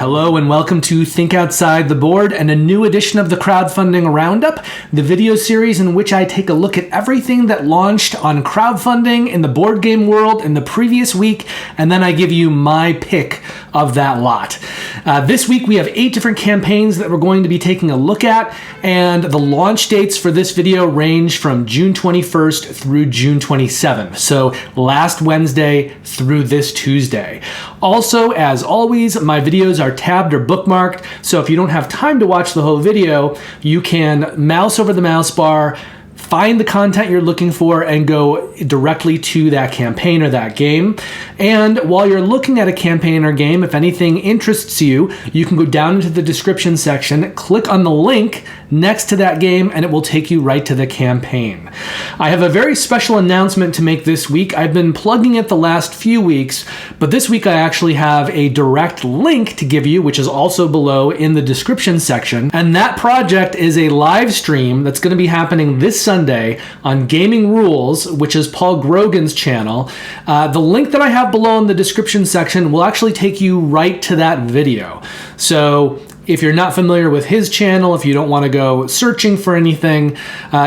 Hello and welcome to Think Outside the Board and a new edition of the Crowdfunding Roundup, the video series in which I take a look at everything that launched on crowdfunding in the board game world in the previous week, and then I give you my pick of that lot. This week we have 8 different campaigns that we're going to be taking a look at, and the launch dates for this video range from June 21st through June 27th, so last Wednesday through this Tuesday. Also, as always, my videos are tabbed or bookmarked, so if you don't have time to watch the whole video, you can mouse over the mouse bar, find the content you're looking for, and go directly to that campaign or that game. And while you're looking at a campaign or game, if anything interests you, you can go down into the description section, click on the link next to that game, and it will take you right to the campaign. I have a very special announcement to make this week. I've been plugging it the last few weeks, but this week I actually have a direct link to give you, which is also below in the description section. And that project is a live stream that's going to be happening this Sunday on Gaming Rules, which is Paul Grogan's channel. The link that I have below in the description section will actually take you right to that video. So if you're not familiar with his channel, if you don't want to go searching for anything,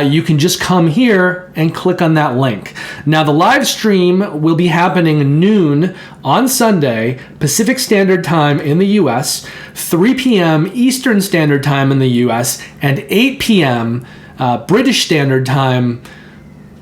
you can just come here and click on that link. Now, the live stream will be happening noon on Sunday, Pacific Standard Time in the US, 3 p.m. Eastern Standard Time in the US, and 8 p.m. British Standard Time,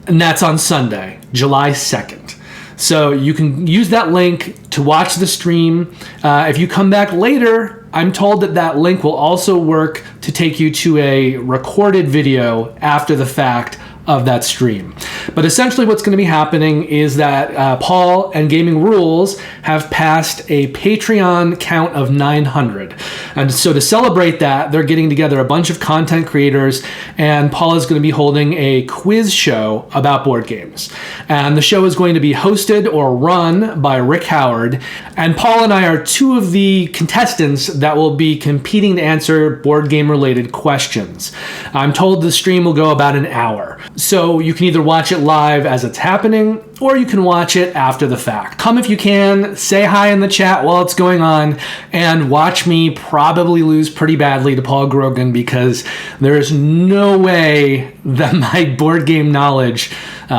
and that's on Sunday, July 2nd. So you can use that link to watch the stream. If you come back later, I'm told that that link will also work to take you to a recorded video after the fact of that stream. But essentially what's going to be happening is that Paul and Gaming Rules have passed a Patreon count of 900. And so to celebrate that, they're getting together a bunch of content creators, and Paul is going to be holding a quiz show about board games. And the show is going to be hosted or run by Rick Howard. And Paul and I are 2 of the contestants that will be competing to answer board game related questions. I'm told the stream will go about an hour. So you can either watch it live as it's happening, or you can watch it after the fact. Come if you can, say hi in the chat while it's going on, and watch me probably lose pretty badly to Paul Grogan, because there is no way that my board game knowledge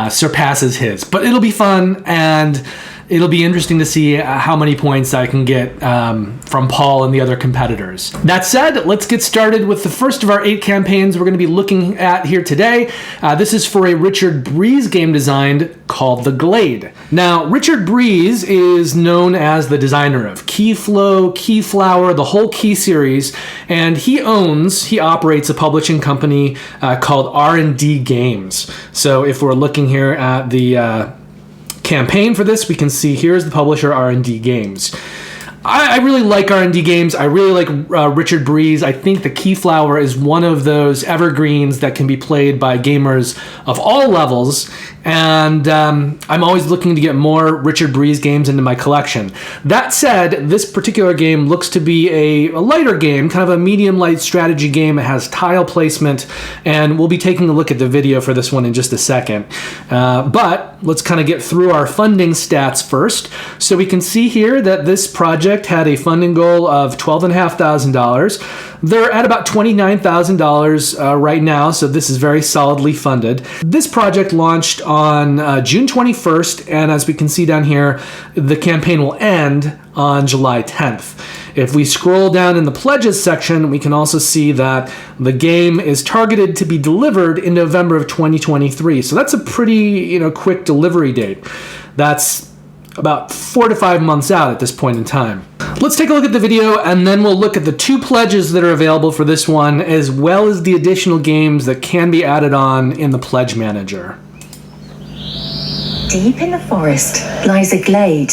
surpasses his. But it'll be fun, and it'll be interesting to see how many points I can get from Paul and the other competitors. That said, let's get started with the first of our 8 campaigns we're going to be looking at here today. This is for a Richard Breeze game design called the Glade. Now, Richard Breeze is known as the designer of Keyflow, Keyflower, the whole Key series, and he operates a publishing company called R&D Games. So if we're looking here at the campaign for this, we can see here's the publisher, R&D Games. I really like R&D Games. I really like Richard Breeze. I think the Keyflower is one of those evergreens that can be played by gamers of all levels, and I'm always looking to get more Richard Breeze games into my collection. That said, this particular game looks to be a lighter game, kind of a medium light strategy game. It has tile placement, and we'll be taking a look at the video for this one in just a second. But let's kind of get through our funding stats first. So we can see here that this project had a funding goal of $12,500. They're at about $29,000 right now, so this is very solidly funded. This project launched on June 21st, and as we can see down here, the campaign will end on July 10th. If we scroll down in the pledges section, we can also see that the game is targeted to be delivered in November of 2023. So that's a pretty, quick delivery date. That's about 4 to 5 months out at this point in time. Let's take a look at the video, and then we'll look at the 2 pledges that are available for this one, as well as the additional games that can be added on in the Pledge Manager. Deep in the forest lies a glade.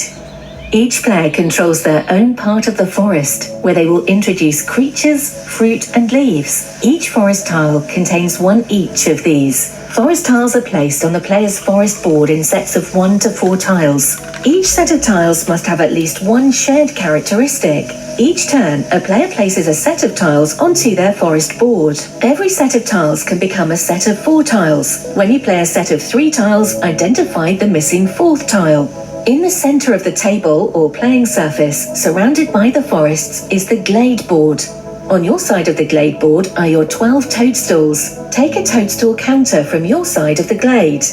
Each player controls their own part of the forest, where they will introduce creatures, fruit, and leaves. Each forest tile contains 1 each of these. Forest tiles are placed on the player's forest board in sets of 1 to 4 tiles. Each set of tiles must have at least 1 shared characteristic. Each turn, a player places a set of tiles onto their forest board. Every set of tiles can become a set of 4 tiles. When you play a set of 3 tiles, identify the missing 4th tile. In the center of the table or playing surface, surrounded by the forests, is the Glade board. On your side of the Glade board are your 12 toadstools. Take a toadstool counter from your side of the Glade.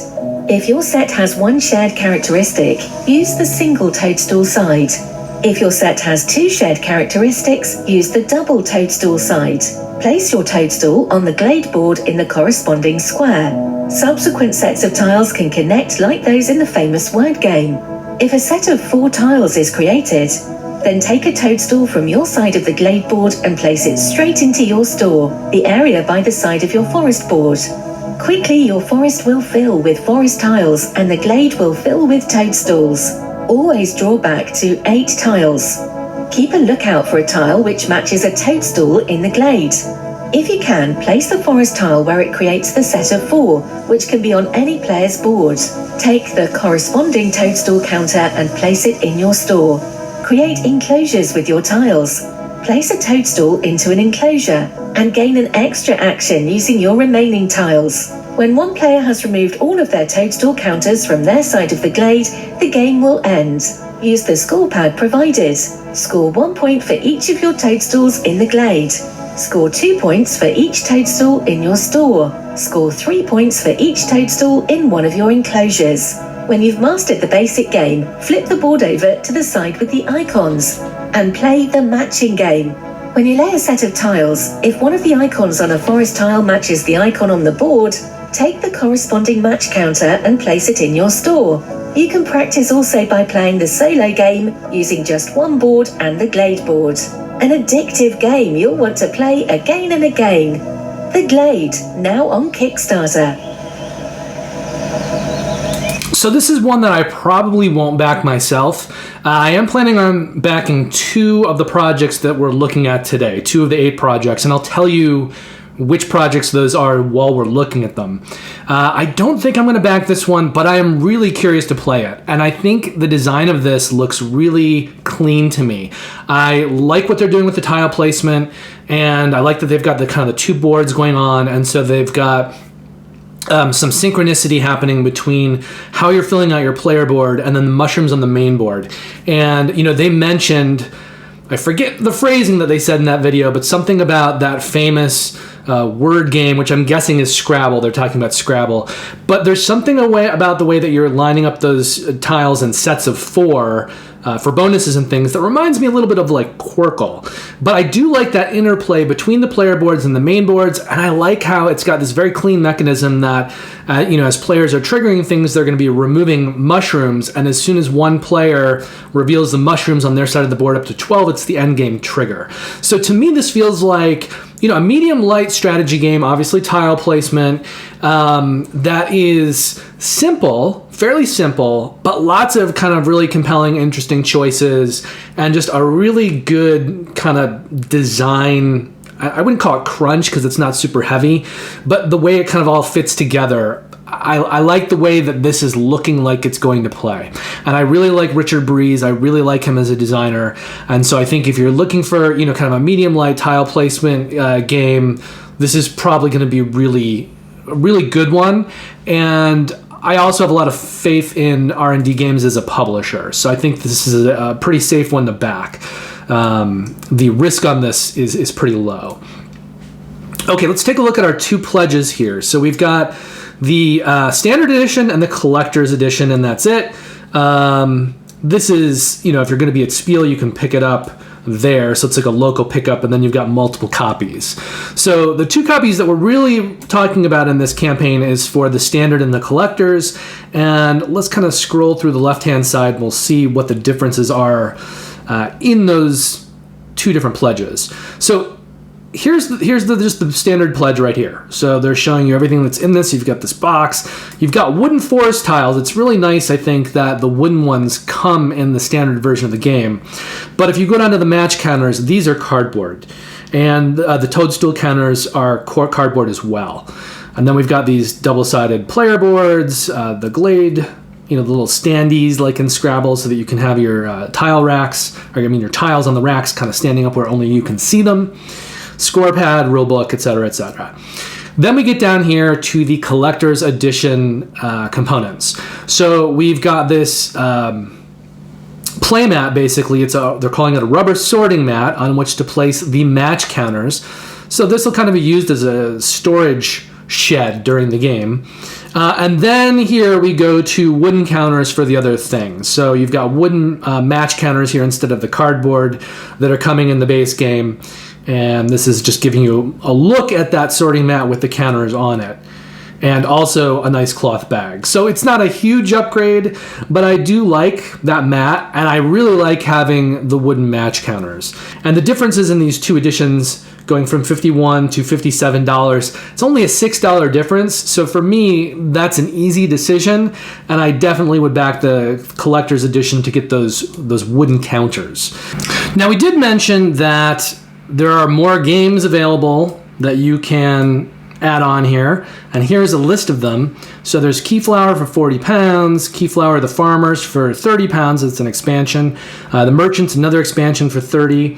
If your set has one shared characteristic, use the single toadstool side. If your set has two shared characteristics, use the double toadstool side. Place your toadstool on the Glade board in the corresponding square. Subsequent sets of tiles can connect like those in the famous word game. If a set of 4 tiles is created, then take a toadstool from your side of the Glade board and place it straight into your store, the area by the side of your forest board. Quickly, your forest will fill with forest tiles and the Glade will fill with toadstools. Always draw back to 8 tiles. Keep a lookout for a tile which matches a toadstool in the Glade. If you can, place the forest tile where it creates the set of 4, which can be on any player's board. Take the corresponding toadstool counter and place it in your store. Create enclosures with your tiles. Place a toadstool into an enclosure and gain an extra action using your remaining tiles. When one player has removed all of their toadstool counters from their side of the Glade, the game will end. Use the score pad provided. Score 1 point for each of your toadstools in the Glade. Score 2 points for each toadstool in your store. Score 3 points for each toadstool in one of your enclosures. When you've mastered the basic game, flip the board over to the side with the icons and play the matching game. When you lay a set of tiles, if one of the icons on a forest tile matches the icon on the board, take the corresponding match counter and place it in your store. You can practice also by playing the solo game using just one board and the Glade board. An addictive game you'll want to play again and again. The Glade, now on Kickstarter. So this is one that I probably won't back myself. I am planning on backing 2 of the projects that we're looking at today, 2 of the 8 projects, and I'll tell you which projects those are while we're looking at them. I don't think I'm going to back this one, but I am really curious to play it. And I think the design of this looks really clean to me. I like what they're doing with the tile placement, and I like that they've got the kind of the 2 boards going on, and so they've got some synchronicity happening between how you're filling out your player board and then the mushrooms on the main board. And, you know, they mentioned, I forget the phrasing that they said in that video, but something about that famous word game, which I'm guessing is Scrabble. They're talking about Scrabble. But there's something about the way that you're lining up those tiles in sets of 4 for bonuses and things that reminds me a little bit of like Quirkle. But I do like that interplay between the player boards and the main boards, and I like how it's got this very clean mechanism that, as players are triggering things, they're going to be removing mushrooms, and as soon as one player reveals the mushrooms on their side of the board up to 12, it's the end game trigger. So to me, this feels like, a medium light strategy game, obviously tile placement, that is simple, fairly simple, but lots of kind of really compelling, interesting choices, and just a really good kind of design. I wouldn't call it crunch because it's not super heavy, but the way it kind of all fits together, I like the way that this is looking like it's going to play. And I really like Richard Breeze. I really like him as a designer. And so I think if you're looking for, kind of a medium light tile placement game, this is probably going to be a really good one. And I also have a lot of faith in R&D Games as a publisher. So I think this is a pretty safe one to back. The risk on this is pretty low. Okay, let's take a look at our 2 pledges here. So we've got the standard edition and the collector's edition, and that's it. This is, if you're going to be at Spiel, you can pick it up there. So it's like a local pickup, and then you've got multiple copies. So the 2 copies that we're really talking about in this campaign is for the standard and the collector's. And let's kind of scroll through the left-hand side, and we'll see what the differences are in those 2 different pledges. So here's just the standard pledge right here. So they're showing you everything that's in this. You've got this box. You've got wooden forest tiles. It's really nice, I think, that the wooden ones come in the standard version of the game. But if you go down to the match counters, these are cardboard. And the toadstool counters are cardboard as well. And then we've got these double-sided player boards, the Glade, the little standees like in Scrabble, so that you can have your tile racks, your tiles on the racks kind of standing up where only you can see them. Score pad, rule book, etc., etc. Then we get down here to the collector's edition components. So we've got this playmat, basically. They're calling it a rubber sorting mat on which to place the match counters. So this will kind of be used as a storage shed during the game. And then here we go to wooden counters for the other things. So you've got wooden match counters here instead of the cardboard that are coming in the base game. And this is just giving you a look at that sorting mat with the counters on it. And also a nice cloth bag. So it's not a huge upgrade, but I do like that mat, and I really like having the wooden match counters. And the differences in these two editions, going from $51 to $57, it's only a $6 difference. So for me, that's an easy decision, and I definitely would back the collector's edition to get those wooden counters. Now, we did mention that there are more games available that you can add on here, and here's a list of them. So there's Keyflower for 40 pounds, Keyflower the Farmers for 30 pounds, it's an expansion. The Merchants, another expansion for 30.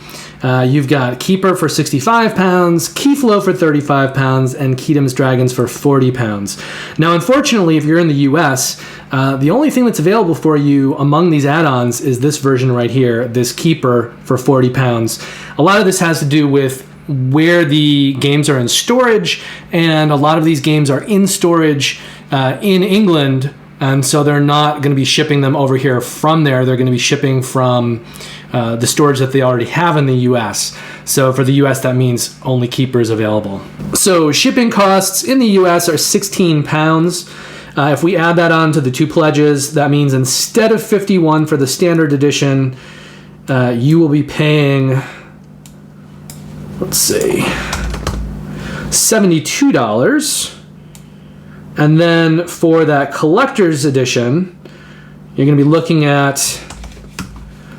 You've got Keeper for 65 pounds, Keyflow for 35 pounds, and Keatom's Dragons for 40 pounds. Now, unfortunately, if you're in the US, the only thing that's available for you among these add-ons is this version right here, this Keeper for 40 pounds. A lot of this has to do with where the games are in storage, and a lot of these games are in storage in England, and so they're not going to be shipping them over here from there. They're going to be shipping from the storage that they already have in the US. So for the US, that means only Keepers available. So shipping costs in the US are 16 pounds. If we add that on to the two pledges, that means instead of 51 for the standard edition, you will be paying, let's see, $72. And then for that collector's edition, you're going to be looking at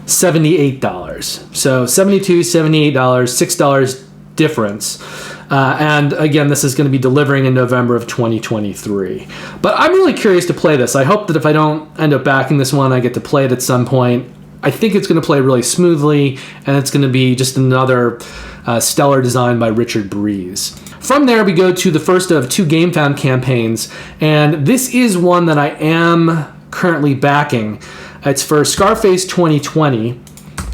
$78. So $72, $78, $6 difference. And again, this is going to be delivering in November of 2023. But I'm really curious to play this. I hope that if I don't end up backing this one, I get to play it at some point. I think it's going to play really smoothly, and it's going to be just another stellar design by Richard Breeze. From there, we go to the first of two Gamefound campaigns, and this is one that I am currently backing. It's for Scarface 2020,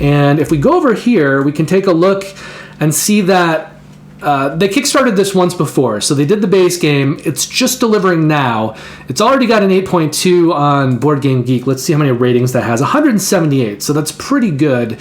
and if we go over here, we can take a look and see that they kickstarted this once before, so they did the base game. It's just delivering now. It's already got an 8.2 on Board Game Geek. Let's see how many ratings that has. 178, so that's pretty good.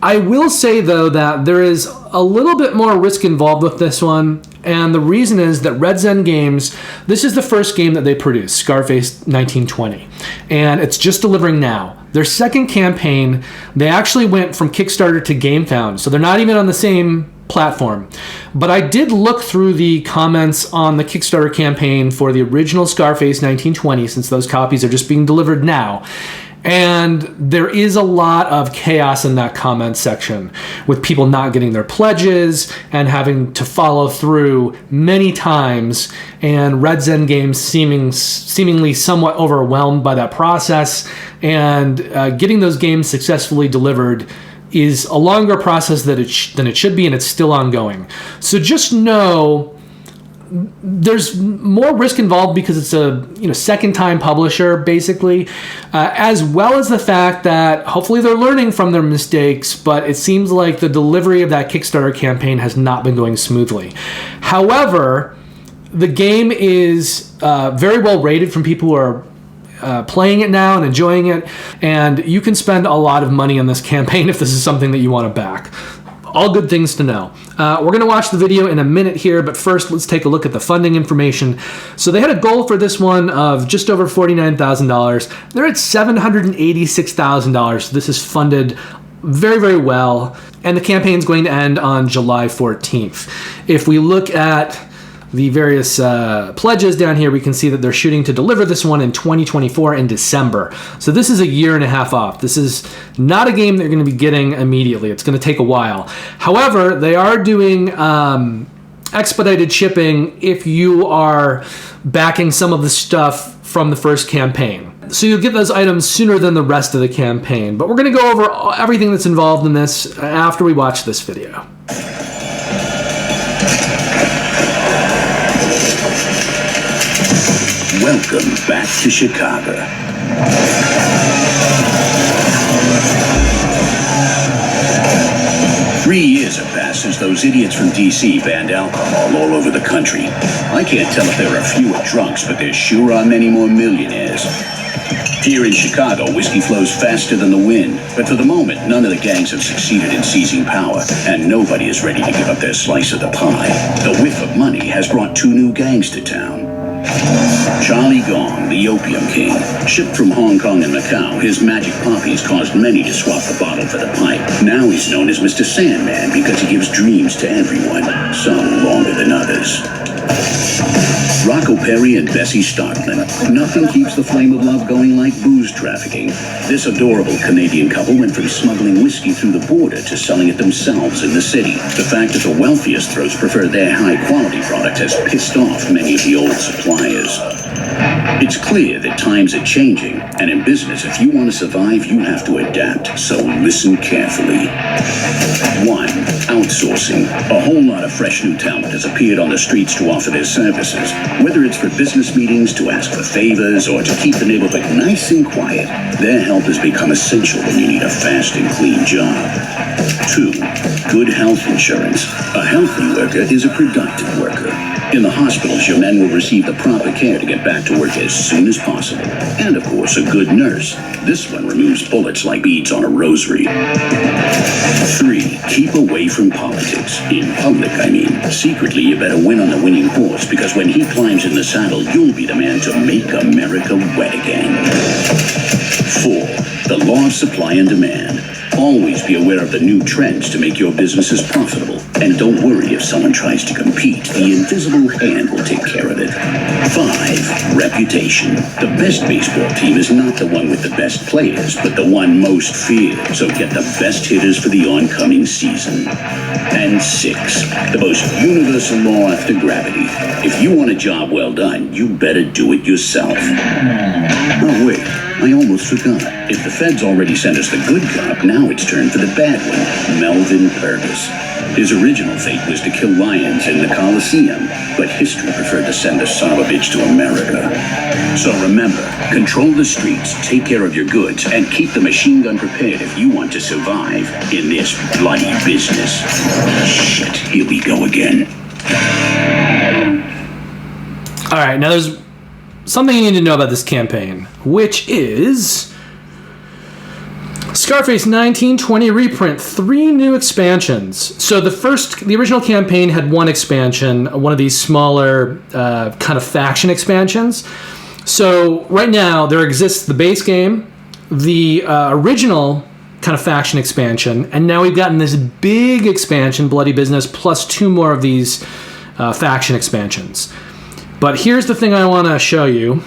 I will say, though, that there is a little bit more risk involved with this one, and the reason is that Red Zen Games, this is the first game that they produced, Scarface 1920, and it's just delivering now. Their second campaign, they actually went from Kickstarter to Gamefound, so they're not even on the same platform. But I did look through the comments on the Kickstarter campaign for the original Scarface 1920, since those copies are just being delivered now. And there is a lot of chaos in that comment section, with people not getting their pledges and having to follow through many times, and Red Zen Games seemingly somewhat overwhelmed by that process, and getting those games successfully delivered is a longer process than it should be, and it's still ongoing. So just know there's more risk involved because it's a second-time publisher, basically, as well as the fact that hopefully they're learning from their mistakes, but it seems like the delivery of that Kickstarter campaign has not been going smoothly. However, the game is very well rated from people who are playing it now and enjoying it, and you can spend a lot of money on this campaign if this is something that you want to back. All good things to know. We're going to watch the video in a minute here, but first let's take a look at the funding information. So they had a goal for this one of just over $49,000. They're at $786,000. So this is funded very, very well, and the campaign is going to end on July 14th. If we look at the various pledges down here, we can see that they're shooting to deliver this one in 2024 in December. So this is a year and a half off. This is not a game they're going to be getting immediately. It's going to take a while. However, they are doing expedited shipping if you are backing some of the stuff from the first campaign. So you'll get those items sooner than the rest of the campaign. But we're going to go over everything that's involved in this after we watch this video. Welcome back to Chicago. 3 years have passed since those idiots from D.C. banned alcohol all over the country. I can't tell if there are fewer drunks, but there sure are many more millionaires. Here in Chicago, whiskey flows faster than the wind, but for the moment, none of the gangs have succeeded in seizing power, and nobody is ready to give up their slice of the pie. The whiff of money has brought 2 new gangs to town. Charlie Gong, the Opium King. Shipped from Hong Kong and Macau, his magic poppies caused many to swap the bottle for the pipe. Now he's known as Mr. Sandman because he gives dreams to everyone, some longer than others. Rocco Perry and Bessie Stockman. Nothing keeps the flame of love going like booze trafficking. This adorable Canadian couple went from smuggling whiskey through the border to selling it themselves in the city. The fact that the wealthiest throats prefer their high-quality product has pissed off many of the old suppliers. It's clear that times are changing, and in business, if you want to survive, you have to adapt, so listen carefully. 1. Outsourcing. A whole lot of fresh new talent has appeared on the streets to offer their services. Whether it's for business meetings, to ask for favors, or to keep the neighborhood nice and quiet, their help has become essential when you need a fast and clean job. 2. Good health insurance. A healthy worker is a productive worker. In the hospitals, your men will receive the proper care to get back to work as soon as possible. And, of course, a good nurse. This one removes bullets like beads on a rosary. 3. Keep away from politics. In public, I mean. Secretly, you better win on the winning horse, because when he climbs in the saddle, you'll be the man to make America wet again. 4. The law of supply and demand. Always be aware of the new trends to make your businesses profitable. And don't worry if someone tries to compete. The invisible hand will take care of it. 5. Reputation. The best baseball team is not the one with the best players, but the one most feared. So get the best hitters for the oncoming season. And 6. The most universal law after gravity. If you want a job well done, you better do it yourself. Oh, wait. I almost forgot. If the feds already sent us the good cop, now it's turn for the bad one, Melvin Purvis. His original fate was to kill lions in the Coliseum, but history preferred to send the son of a bitch to America. So remember, control the streets, take care of your goods, and keep the machine gun prepared if you want to survive in this bloody business. Shit, here we go again. All right, now there's something you need to know about this campaign, which is Scarface 1920 reprint, 3 new expansions. So the original campaign had 1 expansion, one of these smaller kind of faction expansions. So right now there exists the base game, the original kind of faction expansion, and now we've gotten this big expansion, Bloody Business, plus 2 more of these faction expansions. But here's the thing I want to show you.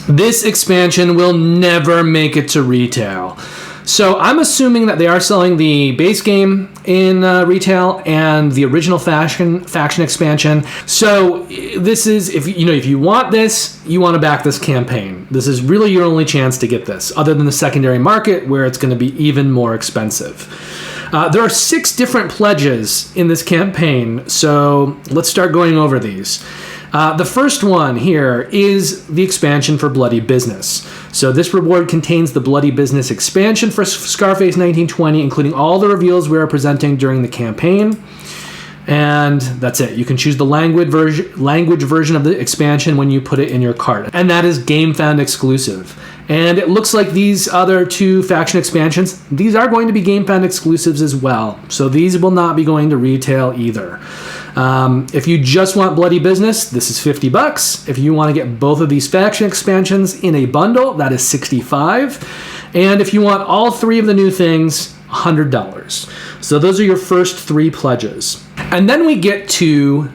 This expansion will never make it to retail. So I'm assuming that they are selling the base game in retail and the original faction expansion. So this is, if you want this, you want to back this campaign. This is really your only chance to get this, other than the secondary market where it's going to be even more expensive. There are 6 different pledges in this campaign, so let's start going over these. The first one here is the expansion for Bloody Business. So this reward contains the Bloody Business expansion for Scarface 1920, including all the reveals we are presenting during the campaign. And that's it. You can choose the language version of the expansion when you put it in your cart. And that is Gamefound exclusive. And it looks like these other 2 faction expansions, these are going to be Gamefound exclusives as well. So these will not be going to retail either. If you just want Bloody Business, this is $50. If you want to get both of these faction expansions in a bundle, that is $65. And if you want all 3 of the new things, $100. So those are your first 3 pledges. And then we get to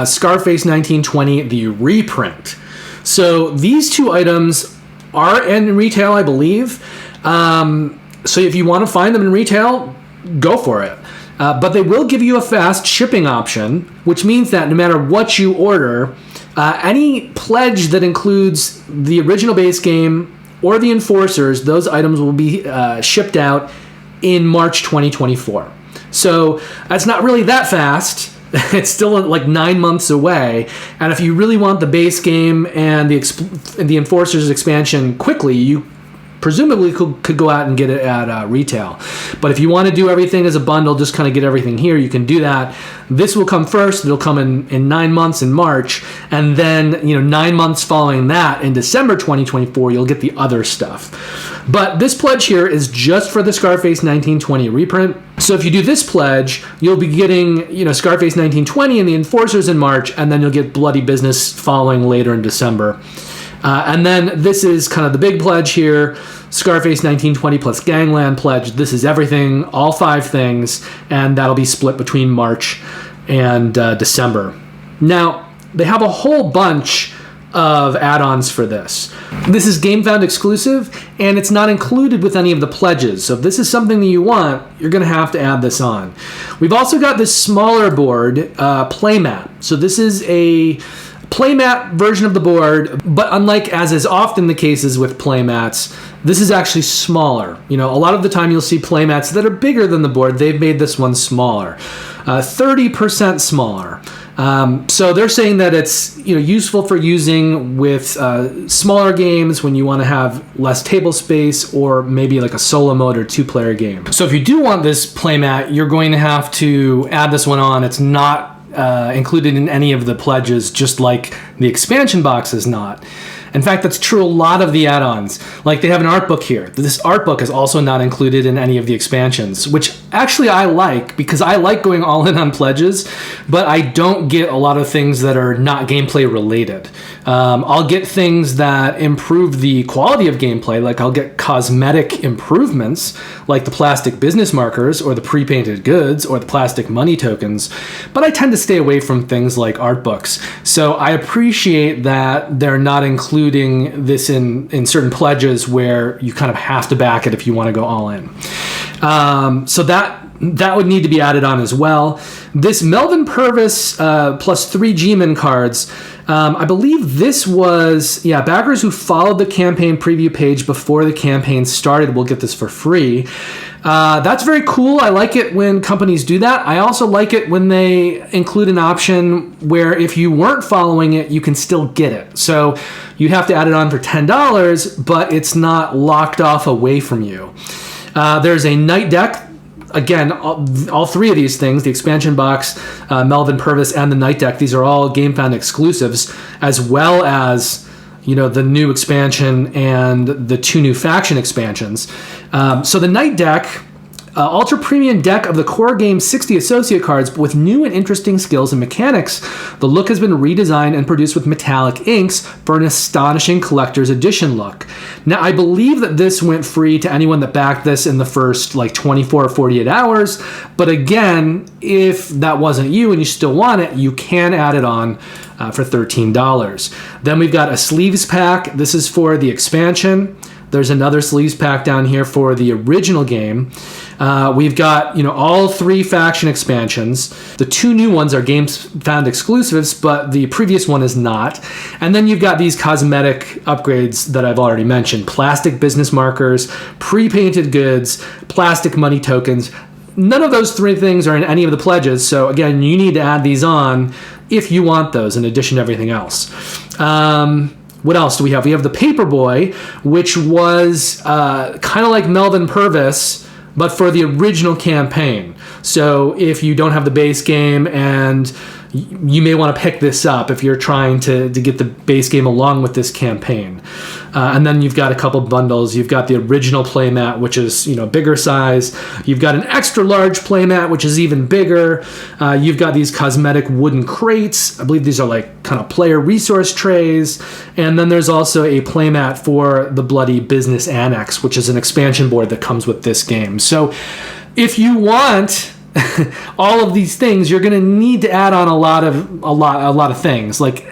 Scarface 1920, the reprint. So these 2 items are in retail, I believe. So if you want to find them in retail, go for it. But they will give you a fast shipping option, which means that no matter what you order, any pledge that includes the original base game or the Enforcers, those items will be shipped out in March 2024. So that's not really that fast. It's still like 9 months away. And if you really want the base game and the Enforcers expansion quickly, you presumably could go out and get it at retail. But if you want to do everything as a bundle, just kind of get everything here, you can do that. This will come first. It'll come in 9 months in March, and then 9 months following that in December 2024, you'll get the other stuff. But this pledge here is just for the Scarface 1920 reprint. So if you do this pledge, you'll be getting Scarface 1920 and the Enforcers in March, and then you'll get Bloody Business following later in December. And then this is kind of the big pledge here, Scarface 1920 plus Gangland pledge. This is everything, all 5 things, and that'll be split between March and December. Now, they have a whole bunch of add-ons for this. This is Gamefound exclusive, and it's not included with any of the pledges. So if this is something that you want, you're going to have to add this on. We've also got this smaller board, playmat. So this is a playmat version of the board, but unlike as is often the cases with playmats, this is actually smaller. A lot of the time you'll see playmats that are bigger than the board. They've made this one smaller, 30% smaller. So they're saying that it's useful for using with smaller games when you want to have less table space, or maybe like a solo mode or 2-player game. So if you do want this playmat, you're going to have to add this one on. It's not included in any of the pledges, just like the expansion box is not. In fact, that's true a lot of the add-ons. Like they have an art book here. This art book is also not included in any of the expansions, which actually I like, because I like going all in on pledges, but I don't get a lot of things that are not gameplay related. I'll get things that improve the quality of gameplay, like I'll get cosmetic improvements, like the plastic business markers, or the pre-painted goods, or the plastic money tokens, but I tend to stay away from things like art books. So I appreciate that they're not including this in certain pledges where you kind of have to back it if you want to go all in. So that would need to be added on as well. This Melvin Purvis plus 3 G-Men cards, I believe this was, backers who followed the campaign preview page before the campaign started will get this for free. That's very cool. I like it when companies do that. I also like it when they include an option where if you weren't following it, you can still get it. So you have to add it on for $10, but it's not locked off away from you. There's a night deck. Again, all 3 of these things, the expansion box, Melvin Purvis, and the night deck, these are all Gamefound exclusives, as well as the new expansion and the 2 new faction expansions. So the night deck, ultra premium deck of the core game 60 associate cards, but with new and interesting skills and mechanics. The look has been redesigned and produced with metallic inks for an astonishing collector's edition look. Now, I believe that this went free to anyone that backed this in the first 24 or 48 hours. But again, if that wasn't you and you still want it, you can add it on for $13. Then we've got a sleeves pack. This is for the expansion. There's another sleeves pack down here for the original game. We've got, all 3 faction expansions. The 2 new ones are Gamefound exclusives, but the previous one is not. And then you've got these cosmetic upgrades that I've already mentioned. Plastic business markers, pre-painted goods, plastic money tokens. None of those 3 things are in any of the pledges. So again, you need to add these on if you want those, in addition to everything else. What else do we have? We have the Paperboy, which was kind of like Melvin Purvis, but for the original campaign. So if you don't have the base game, and you may want to pick this up if you're trying to get the base game along with this campaign. And then you've got a couple bundles. You've got the original playmat, which is bigger size. You've got an extra large playmat, which is even bigger. You've got these cosmetic wooden crates. I believe these are like kind of player resource trays. And then there's also a playmat for the Bloody Business Annex, which is an expansion board that comes with this game. So if you want all of these things, you're going to need to add on a lot of things. Like,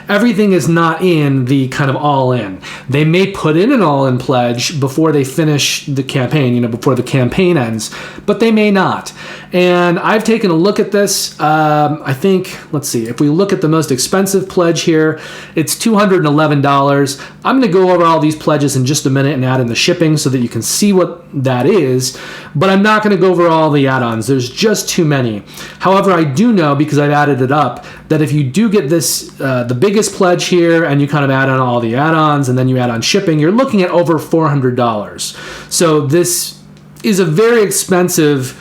everything is not in the kind of all-in. They may put in an all-in pledge before they finish the campaign, before the campaign ends, but they may not. And I've taken a look at this. I think, let's see, if we look at the most expensive pledge here, it's $211. I'm going to go over all these pledges in just a minute and add in the shipping so that you can see what that is, but I'm not going to go over all the add-ons. There's just too many. However, I do know, because I've added it up, that if you do get this, the big biggest pledge here, and you kind of add on all the add-ons, and then you add on shipping, you're looking at over $400. So this is a very expensive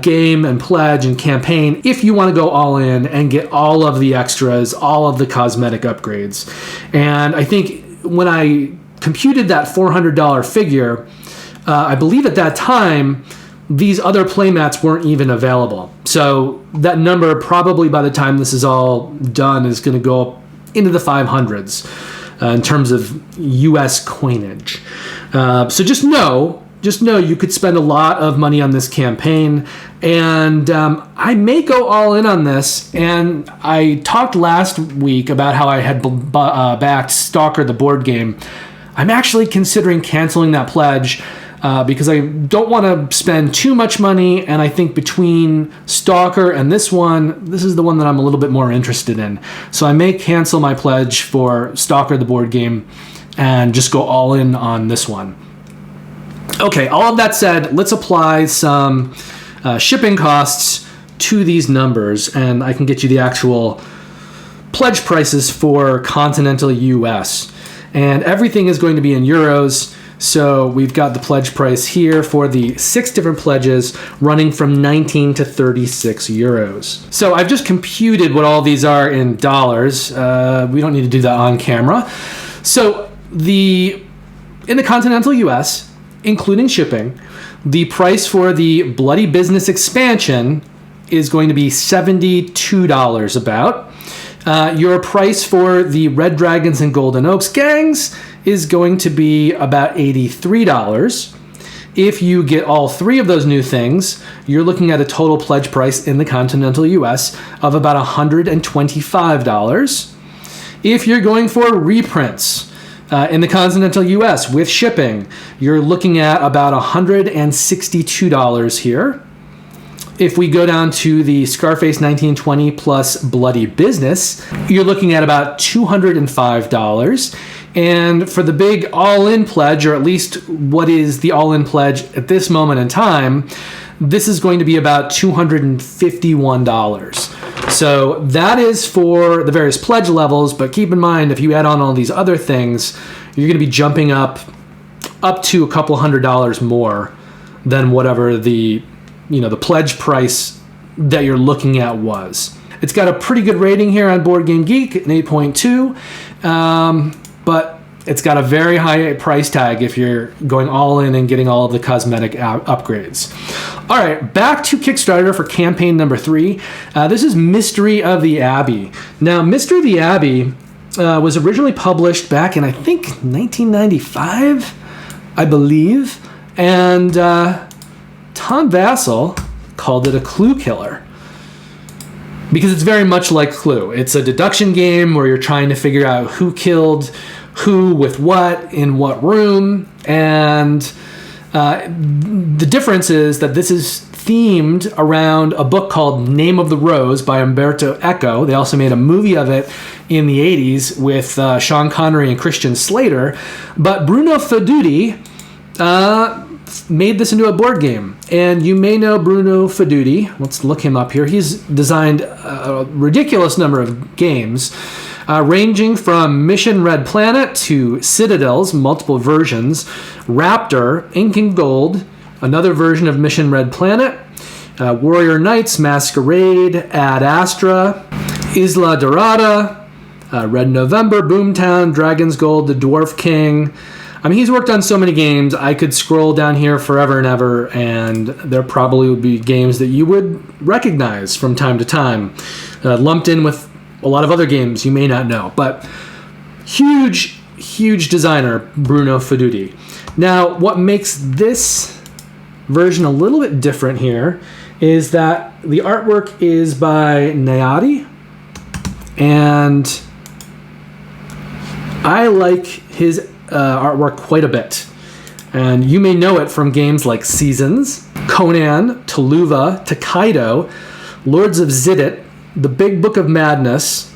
game and pledge and campaign if you want to go all in and get all of the extras, all of the cosmetic upgrades. And I think when I computed that $400 figure, I believe at that time, these other playmats weren't even available. So that number probably by the time this is all done is going to go up into the 500s in terms of US coinage. So just know you could spend a lot of money on this campaign, and I may go all in on this. And I talked last week about how I had backed Stalker the board game. I'm actually considering canceling that pledge because I don't want to spend too much money, and I think between Stalker and this is the one that I'm a little bit more interested in. So I may cancel my pledge for Stalker the board game and just go all in on this one. Okay, all of that said, let's apply some shipping costs to these numbers, and I can get you the actual pledge prices for continental US. And everything is going to be in euros, so we've got the pledge price here for the 6 different pledges running from 19 to 36 euros. So I've just computed what all these are in dollars. We don't need to do that on camera. So in the continental US, including shipping, the price for the Bloody Business expansion is going to be $72 about. Your price for the Red Dragons and Golden Oaks gangs is going to be about $83. If you get all 3 of those new things, you're looking at a total pledge price in the continental US of about $125. If you're going for reprints, in the continental US with shipping, you're looking at about $162 here. If we go down to the Scarface 1920 plus Bloody Business, you're looking at about $205. And for the big all-in pledge, or at least what is the all-in pledge at this moment in time, this is going to be about $251. So that is for the various pledge levels, but keep in mind, if you add on all these other things, you're going to be jumping up to a couple $100 more than whatever the pledge price that you're looking at was. It's got a pretty good rating here on Board Game Geek, an 8.2, but it's got a very high price tag if you're going all in and getting all of the cosmetic upgrades. All right, back to Kickstarter for campaign number 3. This is Mystery of the Abbey. Now, Mystery of the Abbey was originally published back in, I think, 1995, I believe. And Tom Vassell called it a clue killer, because it's very much like Clue. It's a deduction game where you're trying to figure out who killed who with what in what room, and the difference is that this is themed around a book called Name of the Rose by Umberto Eco. They also made a movie of it in the 80s with Sean Connery and Christian Slater, but Bruno Fedudi made this into a board game. And you may know Bruno Fedudi. Let's look him up here. He's designed a ridiculous number of games, ranging from Mission Red Planet to Citadels, multiple versions, Raptor, Ink and Gold, another version of Mission Red Planet, Warrior Knights, Masquerade, Ad Astra, Isla Dorada, Red November, Boomtown, Dragon's Gold, The Dwarf King. I mean, he's worked on so many games. I could scroll down here forever and ever, and there probably would be games that you would recognize from time to time, lumped in with a lot of other games you may not know. But huge designer, Bruno Fedudi. Now, what makes this version a little bit different here is that the artwork is by Nayati, and I like his artwork quite a bit. And you may know it from games like Seasons, Conan, Tuluva, Tokaido, Lords of Zidit, The Big Book of Madness,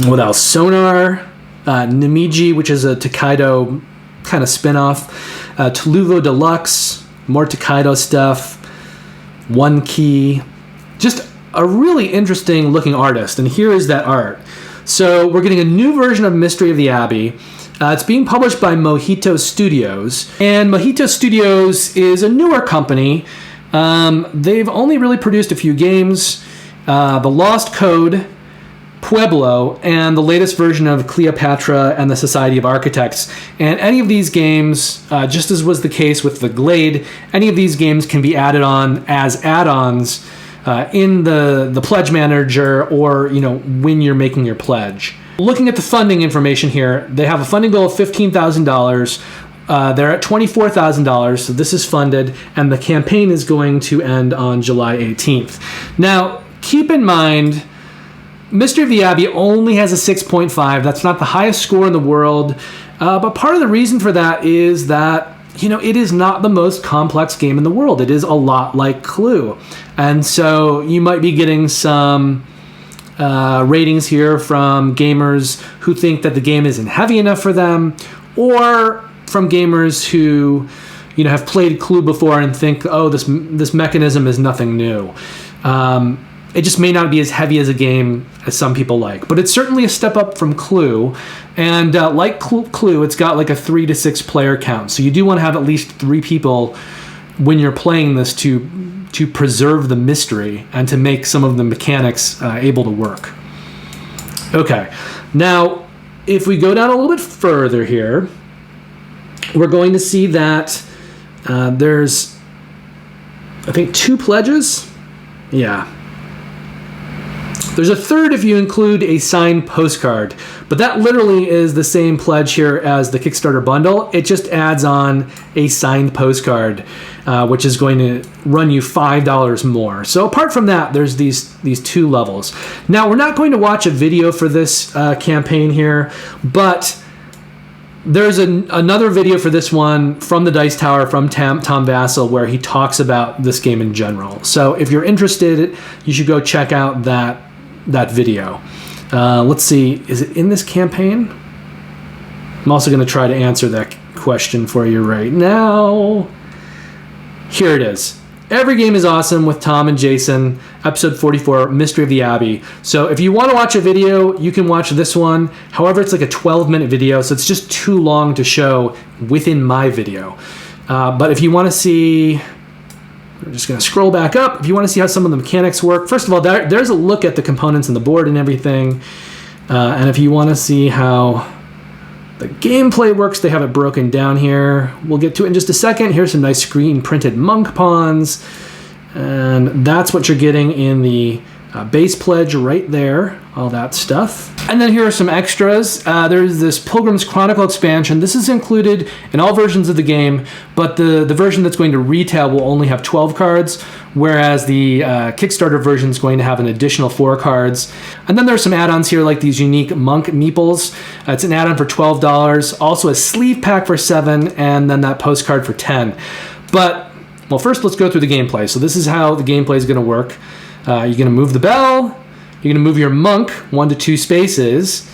what else? Sonar, Namiji, which is a Tokaido kind of spin-off, Tuluvo Deluxe, more Tokaido stuff, One Key, just a really interesting looking artist. And here is that art. So we're getting a new version of Mystery of the Abbey. It's being published by Mojito Studios. And Mojito Studios is a newer company. They've only really produced a few games. The Lost Code, Pueblo, and the latest version of Cleopatra and the Society of Architects. And any of these games, just as was the case with the Glade, any of these games can be added on as add-ons in the pledge manager, or when you're making your pledge. Looking at the funding information here, they have a funding goal of $15,000. They're at $24,000, so this is funded, and the campaign is going to end on July 18th. Now, keep in mind, Mystery of the Abbey only has a 6.5. That's not the highest score in the world, but part of the reason for that is that it is not the most complex game in the world. It is a lot like Clue, and so you might be getting some ratings here from gamers who think that the game isn't heavy enough for them, or from gamers who have played Clue before and think, oh, this mechanism is nothing new. It just may not be as heavy as a game as some people like, but it's certainly a step up from Clue. And like Clue, it's got like a 3 to 6 player count, so you do want to have at least 3 people when you're playing this to preserve the mystery and to make some of the mechanics able to work. Okay, now if we go down a little bit further here, we're going to see that there's, I think, 2 pledges. Yeah. There's a third if you include a signed postcard, but that literally is the same pledge here as the Kickstarter bundle. It just adds on a signed postcard, which is going to run you $5 more. So apart from that, there's these 2 levels. Now, we're not going to watch a video for this campaign here, but there's another video for this one from the Dice Tower from Tom Vassell, where he talks about this game in general. So if you're interested, you should go check out that video. Let's see, is it in this campaign? I'm also going to try to answer that question for you right now. Here it is. Every game is awesome with Tom and Jason, episode 44, Mystery of the Abbey. So if you want to watch a video, you can watch this one. However, it's like a 12-minute video, so it's just too long to show within my video. But if you want to see, we're just going to scroll back up. If you want to see how some of the mechanics work, first of all, there's a look at the components and the board and everything. And if you want to see how the gameplay works, they have it broken down here. We'll get to it in just a second. Here's some nice screen printed monk pawns. And that's what you're getting in the base pledge right there, all that stuff. And then here are some extras. There's this Pilgrim's Chronicle expansion. This is included in all versions of the game, but the version that's going to retail will only have 12 cards, whereas the Kickstarter version is going to have an additional 4 cards. And then there's some add-ons here, like these unique monk meeples. It's an add-on for $12, also a sleeve pack for $7, and then that postcard for $10. But, well, first let's go through the gameplay. So this is how the gameplay is going to work. You're going to move the bell. You're going to move your monk 1 to 2 spaces.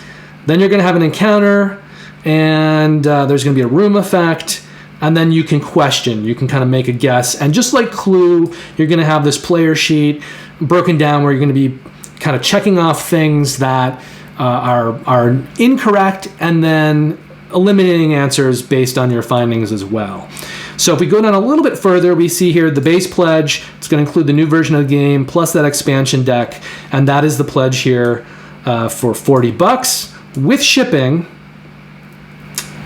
Then you're going to have an encounter, and there's going to be a room effect, and then you can question. You can kind of make a guess. And just like Clue, you're going to have this player sheet broken down where you're going to be kind of checking off things that are incorrect, and then eliminating answers based on your findings as well. So if we go down a little bit further, we see here the base pledge. It's going to include the new version of the game plus that expansion deck, and that is the pledge here for $40 with shipping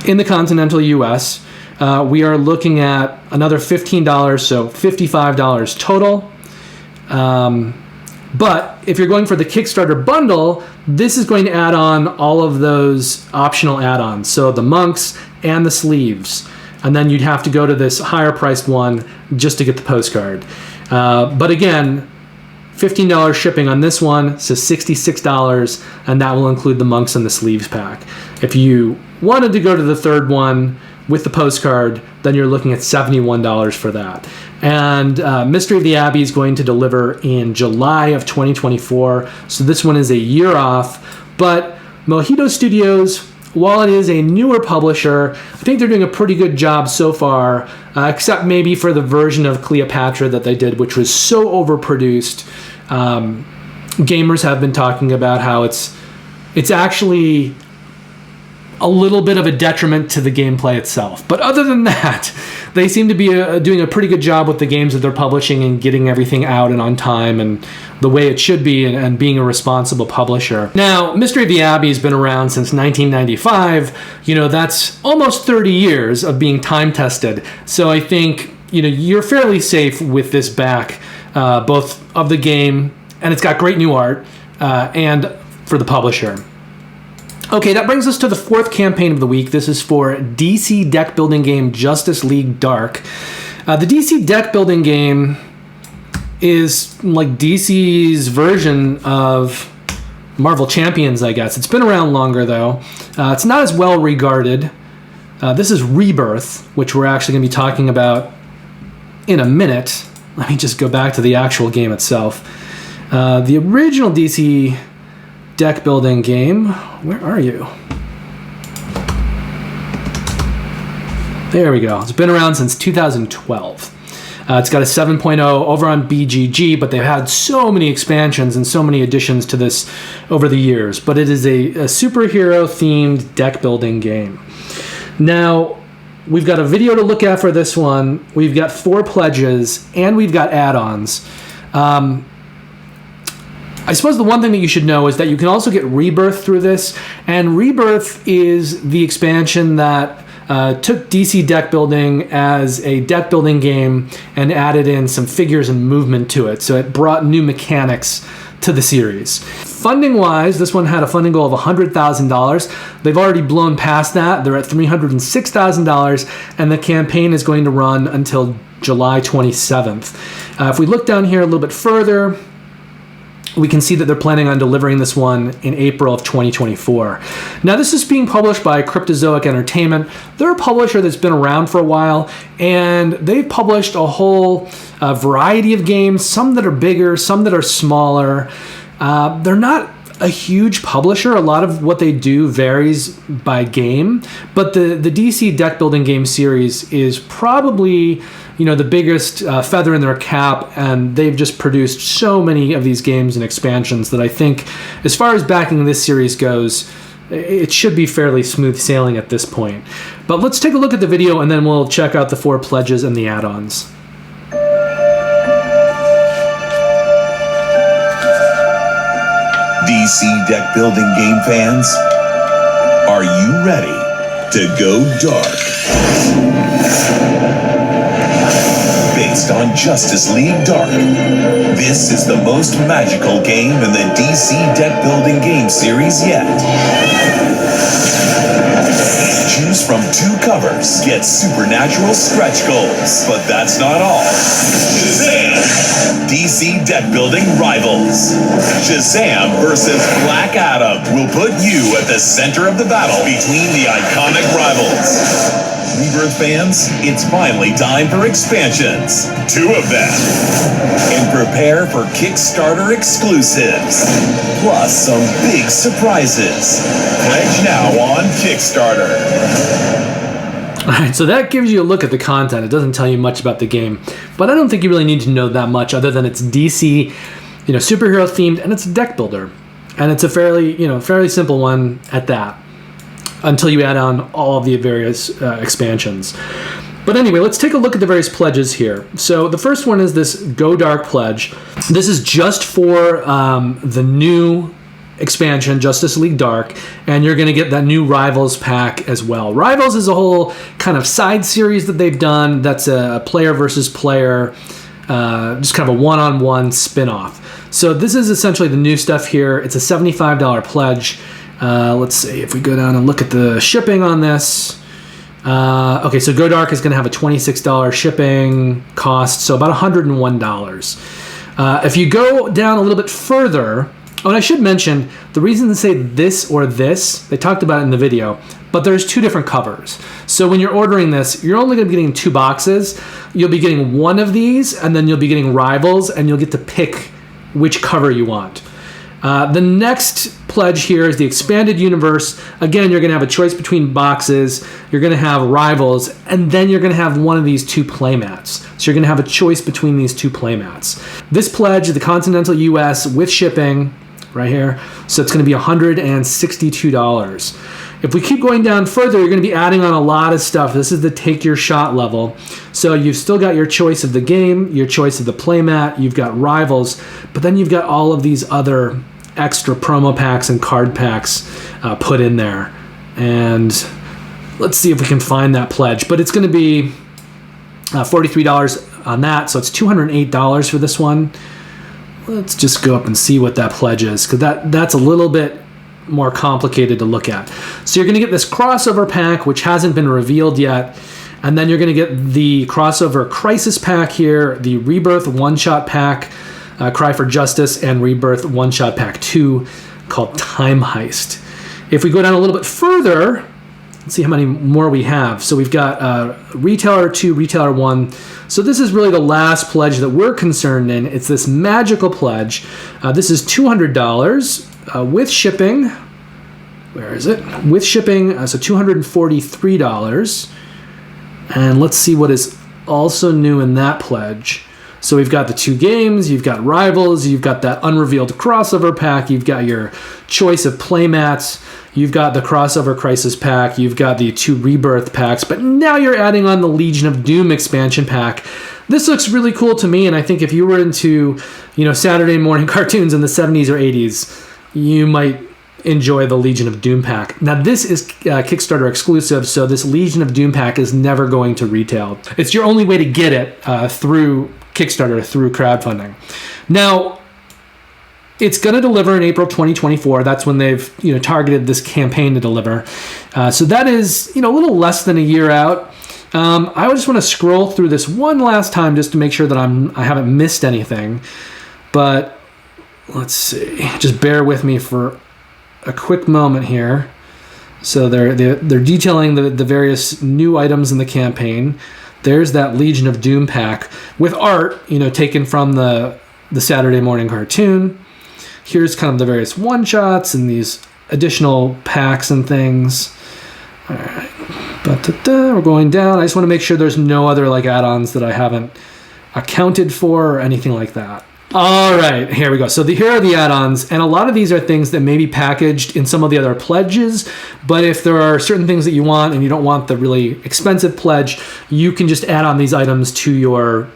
in the continental US. We are looking at another $15, so $55 total. But if you're going for the Kickstarter bundle, this is going to add on all of those optional add-ons, so the monks and the sleeves. And then you'd have to go to this higher priced one just to get the postcard. But again, $15 shipping on this one, so $66, and that will include the monks and the sleeves pack. If you wanted to go to the third one with the postcard, then you're looking at $71 for that. And Mystery of the Abbey is going to deliver in July of 2024, so this one is a year off. But Mojito Studios, while it is a newer publisher, I think they're doing a pretty good job so far, except maybe for the version of Cleopatra that they did, which was so overproduced. Gamers have been talking about how it's it's actually a little bit of a detriment to the gameplay itself. But other than that, they seem to be doing a pretty good job with the games that they're publishing and getting everything out and on time and the way it should be, and being a responsible publisher. Now, Mystery of the Abbey has been around since 1995. You know, that's almost 30 years of being time tested. So I think, you know, you're fairly safe with this back, both of the game, and it's got great new art, and for the publisher. Okay, that brings us to the fourth campaign of the week. This is for DC deck building game Justice League Dark. The DC deck building game is like DC's version of Marvel Champions, I guess. It's been around longer, though. It's not as well regarded. This is Rebirth, which we're actually going to be talking about in a minute. Let me just go back to the actual game itself. The original DC deck building game. Where are you? There we go. It's been around since 2012. It's got a 7.0 over on BGG, but they've had so many expansions and so many additions to this over the years. But it is a superhero-themed deck building game. Now, we've got a video to look at for this one. We've got 4 pledges, and we've got add-ons. I suppose the one thing that you should know is that you can also get Rebirth through this, and Rebirth is the expansion that took DC deck building as a deck building game and added in some figures and movement to it, so it brought new mechanics to the series. Funding-wise, this one had a funding goal of $100,000. They've already blown past that. They're at $306,000, and the campaign is going to run until July 27th. If we look down here a little bit further, we can see that they're planning on delivering this one in April of 2024. Now, this is being published by Cryptozoic Entertainment. They're a publisher that's been around for a while, and they've published a whole variety of games, some that are bigger, some that are smaller. They're not a huge publisher. A lot of what they do varies by game, but the DC deck building game series is probably, you know, the biggest feather in their cap, and they've just produced so many of these games and expansions that I think, as far as backing this series goes, it should be fairly smooth sailing at this point. But let's take a look at the video, and then we'll check out the 4 pledges and the add-ons. DC deck building game fans, are you ready to go dark? Based on Justice League Dark, this is the most magical game in the DC deck building game series yet. Choose from 2 covers, get supernatural stretch goals, but that's not all. Shazam! DC deck building rivals. Shazam versus Black Adam will put you at the center of the battle between the iconic rivals. Rebirth fans, it's finally time for expansions. 2 of them. And prepare for Kickstarter exclusives. Plus some big surprises. Pledge now on Kickstarter. All right, so that gives you a look at the content. It doesn't tell you much about the game, but I don't think you really need to know that much other than it's DC, you know, superhero themed, and it's a deck builder, and it's a fairly simple one at that, until you add on all of the various expansions. But anyway, let's take a look at the various pledges here. So the first one is this Go Dark pledge. This is just for the new expansion, Justice League Dark, and you're going to get that new Rivals pack as well. Rivals is a whole kind of side series that they've done that's a player versus player, just kind of a one-on-one spin-off. So this is essentially the new stuff here. It's a $75 pledge. Let's see if we go down and look at the shipping on this. Okay, so Go Dark is going to have a $26 shipping cost, so about $101. If you go down a little bit further, and I should mention, the reason to say this or this, they talked about it in the video, but there's 2 different covers. So when you're ordering this, you're only going to be getting 2 boxes. You'll be getting one of these, and then you'll be getting Rivals, and you'll get to pick which cover you want. The next pledge here is the Expanded Universe. Again, you're going to have a choice between boxes. You're going to have Rivals, and then you're going to have one of these 2 playmats. So you're going to have a choice between these 2 playmats. This pledge, the Continental US with shipping, right here. So it's going to be $162. If we keep going down further, you're going to be adding on a lot of stuff. This is the take your shot level. So you've still got your choice of the game, your choice of the playmat, you've got rivals, but then you've got all of these other extra promo packs and card packs put in there. And let's see if we can find that pledge. But it's going to be $43 on that, so it's $208 for this one. Let's just go up and see what that pledge is, because that's a little bit more complicated to look at. So you're going to get this crossover pack, which hasn't been revealed yet, and then you're going to get the crossover crisis pack here, the Rebirth one-shot pack, Cry for Justice, and Rebirth one-shot pack 2 called Time Heist. If we go down a little bit further, let's see how many more we have. So we've got Retailer 2, Retailer 1. So this is really the last pledge that we're concerned in. It's this magical pledge. This is $200 with shipping. Where is it? With shipping, so $243. And let's see what is also new in that pledge. So we've got the 2 games, you've got Rivals, you've got that unrevealed crossover pack, you've got your choice of playmats, you've got the crossover crisis pack, you've got the 2 rebirth packs, but now you're adding on the Legion of Doom expansion pack. This looks really cool to me, and I think if you were into, Saturday morning cartoons in the 70s or 80s, you might enjoy the Legion of Doom pack. Now this is Kickstarter exclusive, so this Legion of Doom pack is never going to retail. It's your only way to get it through Kickstarter, through crowdfunding. Now, it's going to deliver in April 2024. That's when they've targeted this campaign to deliver. So that is a little less than a year out. I just want to scroll through this one last time just to make sure that I haven't missed anything. But let's see. Just bear with me for a quick moment here. So they're detailing the various new items in the campaign. There's that Legion of Doom pack with art, taken from the Saturday morning cartoon. Here's kind of the various one-shots and these additional packs and things. All right. We're going down. I just want to make sure there's no other add-ons that I haven't accounted for or anything like that. All right, here we go. So here are the add-ons, and a lot of these are things that may be packaged in some of the other pledges, but if there are certain things that you want and you don't want the really expensive pledge, you can just add on these items to your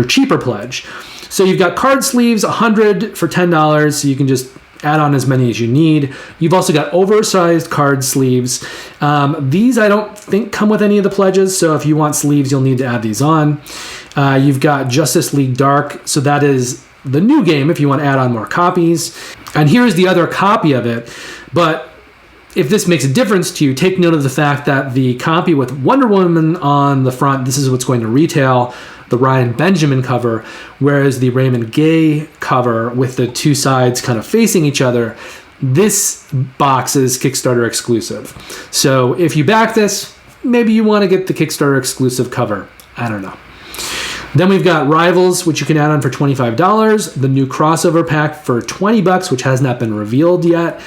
cheaper pledge. So you've got card sleeves, 100 for $10, so you can just add on as many as you need. You've also got oversized card sleeves. These I don't think come with any of the pledges, so if you want sleeves, you'll need to add these on. You've got Justice League Dark, so that is the new game if you want to add on more copies. And here's the other copy of it. But if this makes a difference to you, take note of the fact that the copy with Wonder Woman on the front, this is what's going to retail, the Ryan Benjamin cover, whereas the Raymond Gay cover with the 2 sides kind of facing each other, this box is Kickstarter exclusive. So if you back this, maybe you want to get the Kickstarter exclusive cover. I don't know. Then we've got Rivals, which you can add on for $25, the new crossover pack for $20, which has not been revealed yet,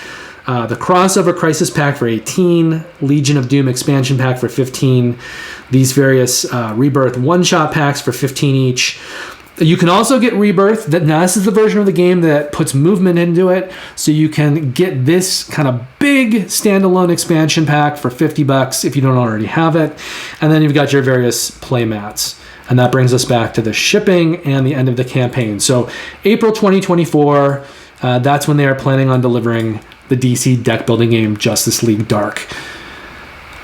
the crossover crisis pack for $18, Legion of Doom expansion pack for $15, these various Rebirth one-shot packs for $15 each. You can also get Rebirth. Now, this is the version of the game that puts movement into it, so you can get this kind of big standalone expansion pack for $50 if you don't already have it. And then you've got your various playmats. And that brings us back to the shipping and the end of the campaign. So April 2024, that's when they are planning on delivering the DC deck building game Justice League Dark.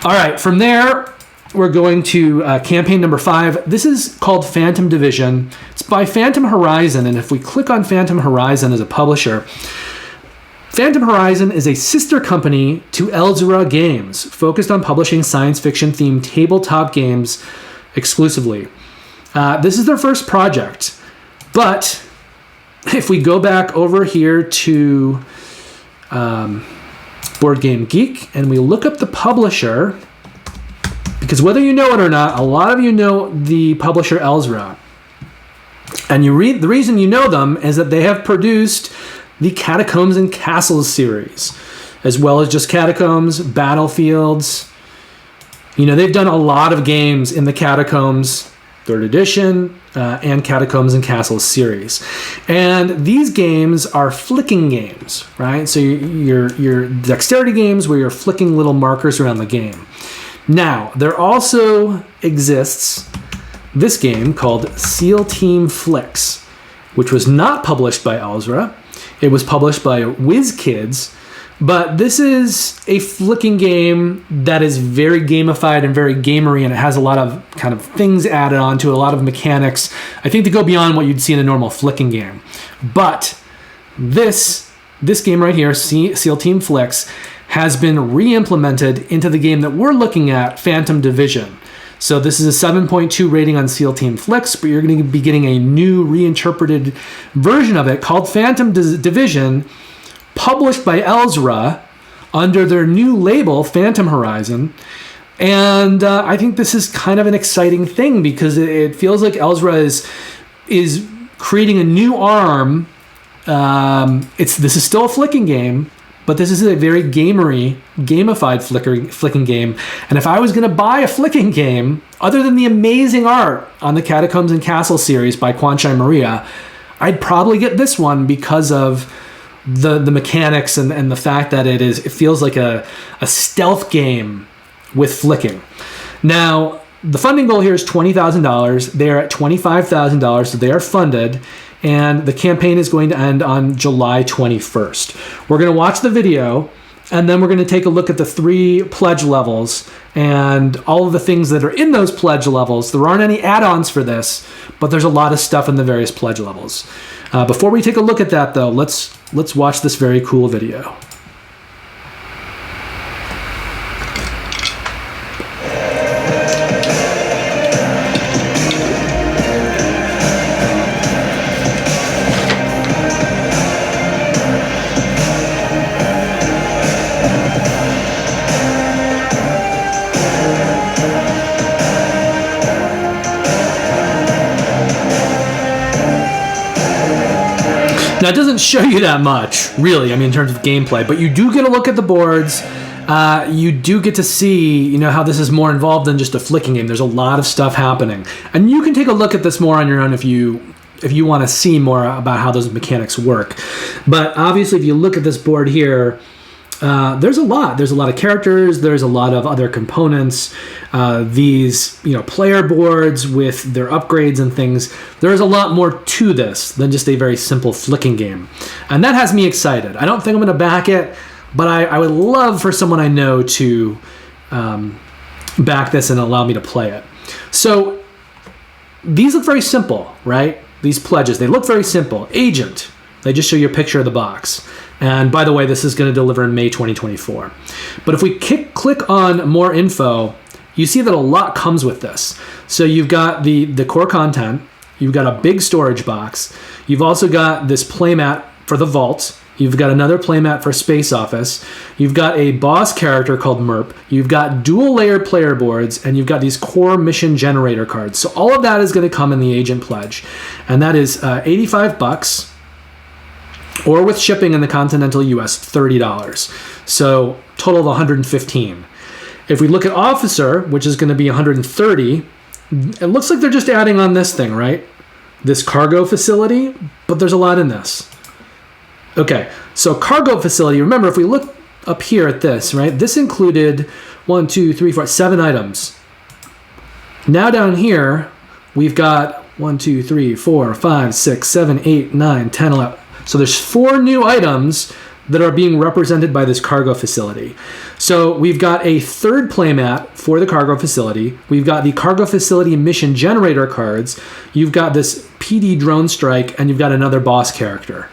All right, from there, we're going to campaign number 5. This is called Phantom Division. It's by Phantom Horizon, and if we click on Phantom Horizon as a publisher, Phantom Horizon is a sister company to Elzera Games, focused on publishing science fiction-themed tabletop games exclusively. This is their first project, but if we go back over here to Board Game Geek and we look up the publisher, because whether you know it or not, a lot of you know the publisher Elzera. And the reason you know them is that they have produced the Catacombs and Castles series, as well as just Catacombs, Battlefields. They've done a lot of games in the Catacombs 3rd edition, and Catacombs and Castles series. And these games are flicking games, right? So your dexterity games where you're flicking little markers around the game. Now, there also exists this game called SEAL Team Flicks, which was not published by Elzra. It was published by WizKids, but this is a flicking game that is very gamified and very gamery, and it has a lot of kind of things added onto it, a lot of mechanics, I think, to go beyond what you'd see in a normal flicking game. But this game right here, SEAL Team Flicks, has been re-implemented into the game that we're looking at, Phantom Division. So this is a 7.2 rating on SEAL Team Flicks, but you're going to be getting a new reinterpreted version of it called Phantom Division, published by Elzra under their new label, Phantom Horizon. And I think this is kind of an exciting thing because it feels like Elzra is creating a new arm. This is still a flicking game, but this is a very gamified flicking game. And if I was going to buy a flicking game, other than the amazing art on the Catacombs and Castle series by Kwanchai Maria, I'd probably get this one because of the mechanics and the fact that it feels like a stealth game with flicking. Now, the funding goal here is $20,000. They're at $25,000, so they are funded. And the campaign is going to end on July 21st. We're going to watch the video, and then we're going to take a look at the 3 pledge levels and all of the things that are in those pledge levels. There aren't any add-ons for this, but there's a lot of stuff in the various pledge levels. Before we take a look at that, though, let's watch this very cool video. Now, it doesn't show you that much, really, I mean, in terms of gameplay, but you do get a look at the boards. You do get to see, how this is more involved than just a flicking game. There's a lot of stuff happening. And you can take a look at this more on your own if you want to see more about how those mechanics work. But obviously, if you look at this board here, there's a lot. There's a lot of characters. There's a lot of other components. These, player boards with their upgrades and things. There's a lot more to this than just a very simple flicking game. And that has me excited. I don't think I'm going to back it, but I would love for someone I know to back this and allow me to play it. So these look very simple, right? These pledges, they look very simple. Agent, they just show you a picture of the box. And by the way, this is going to deliver in May 2024. But if we click on more info, you see that a lot comes with this. So you've got the core content, you've got a big storage box, you've also got this playmat for the vault, you've got another playmat for Space Office, you've got a boss character called Merp, you've got dual layered player boards, and you've got these core mission generator cards. So all of that is going to come in the Agent Pledge. And that is $85. Or with shipping in the continental US, $30. So total of $115. If we look at Officer, which is going to be $130, it looks like they're just adding on this thing, right? This cargo facility, but there's a lot in this. Okay, so cargo facility, remember, if we look up here at this, right? This included 7 items. Now down here, we've got 5, 6, 7, 8, 9, 10, 11. So there's 4 new items that are being represented by this cargo facility. So we've got a 3rd playmat for the cargo facility. We've got the cargo facility mission generator cards. You've got this PD drone strike, and you've got another boss character.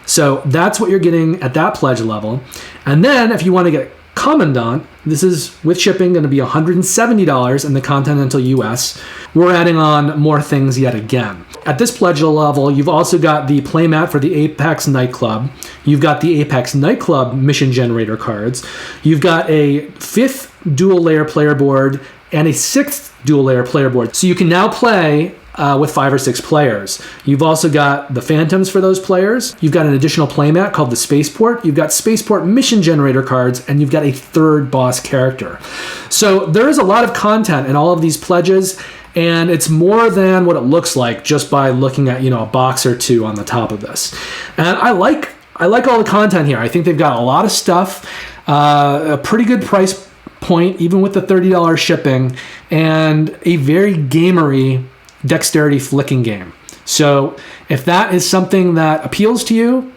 So that's what you're getting at that pledge level. And then if you want to get Commandant, this is with shipping going to be $170 in the continental US. We're adding on more things yet again. At this pledge level, you've also got the playmat for the Apex Nightclub. You've got the Apex Nightclub mission generator cards. You've got a 5th dual layer player board and a 6th dual layer player board. So you can now play with 5 or 6 players. You've also got the Phantoms for those players. You've got an additional playmat called the Spaceport. You've got Spaceport mission generator cards, and you've got a 3rd boss character. So there is a lot of content in all of these pledges, And it's more than what it looks like just by looking at, a box or two on the top of this. And I like all the content here. I think they've got a lot of stuff, a pretty good price point, even with the $30 shipping, and a very gamery dexterity flicking game. So if that is something that appeals to you,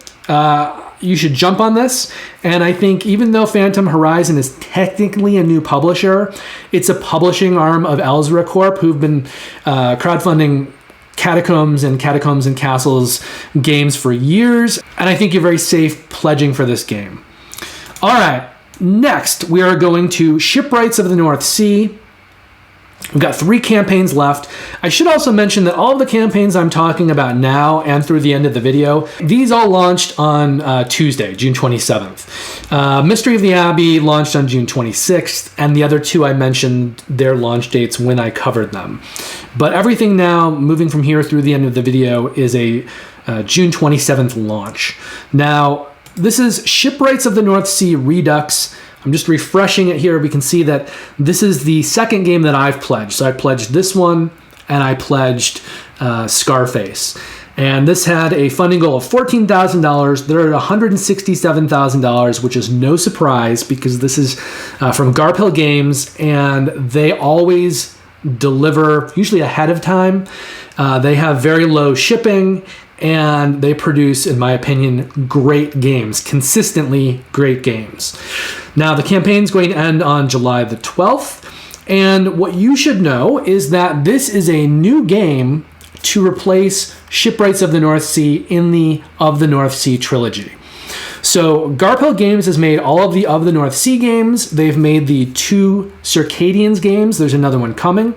you should jump on this. And I think even though Phantom Horizon is technically a new publisher, it's a publishing arm of Elzra Corp, who've been crowdfunding Catacombs and Castles games for years. And I think you're very safe pledging for this game. All right, next we are going to Shipwrights of the North Sea. We've got 3 campaigns left. I should also mention that all of the campaigns I'm talking about now and through the end of the video, these all launched on Tuesday, June 27th. Mystery of the Abbey launched on June 26th, and the other 2 I mentioned their launch dates when I covered them. But everything now, moving from here through the end of the video, is a June 27th launch. Now, this is Shipwrights of the North Sea Redux. I'm just refreshing it here. We can see that this is the second game that I've pledged. So I pledged this one, and I pledged Scarface. And this had a funding goal of $14,000. They're at $167,000, which is no surprise because this is from Garphill Games, and they always deliver, usually ahead of time. They have very low shipping, and they produce, in my opinion, great games, consistently great games. Now, the campaign's going to end on July the 12th, and what you should know is that this is a new game to replace Shipwrights of the North Sea in the Of the North Sea trilogy. So Garphill Games has made all of the North Sea games. They've made the 2 Circadians games. There's another one coming.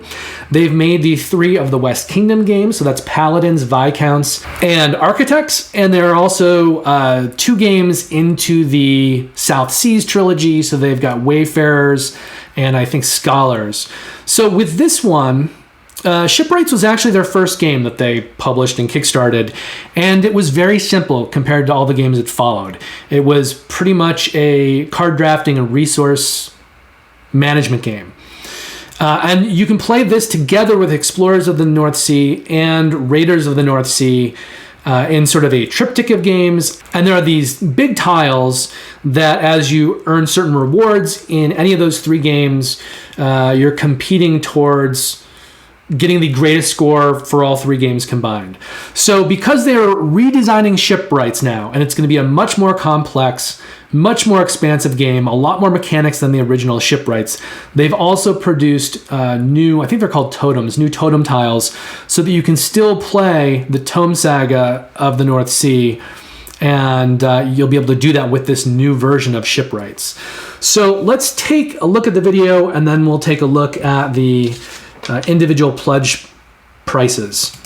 They've made the 3 of the West Kingdom games. So that's Paladins, Viscounts, and Architects. And there are also 2 games into the South Seas trilogy. So they've got Wayfarers and I think Scholars. So with this one, Shipwrights was actually their first game that they published and kickstarted, and it was very simple compared to all the games that followed. It was pretty much a card drafting and resource management game. And you can play this together with Explorers of the North Sea and Raiders of the North Sea in sort of a triptych of games. And there are these big tiles that as you earn certain rewards in any of those 3 games, you're competing towards getting the greatest score for all 3 games combined. So because they're redesigning Shipwrights now, and it's going to be a much more complex, much more expansive game, a lot more mechanics than the original Shipwrights, they've also produced new, I think they're called totems, new totem tiles, so that you can still play the Tome Saga of the North Sea, and you'll be able to do that with this new version of Shipwrights. So let's take a look at the video, and then we'll take a look at the individual pledge prices.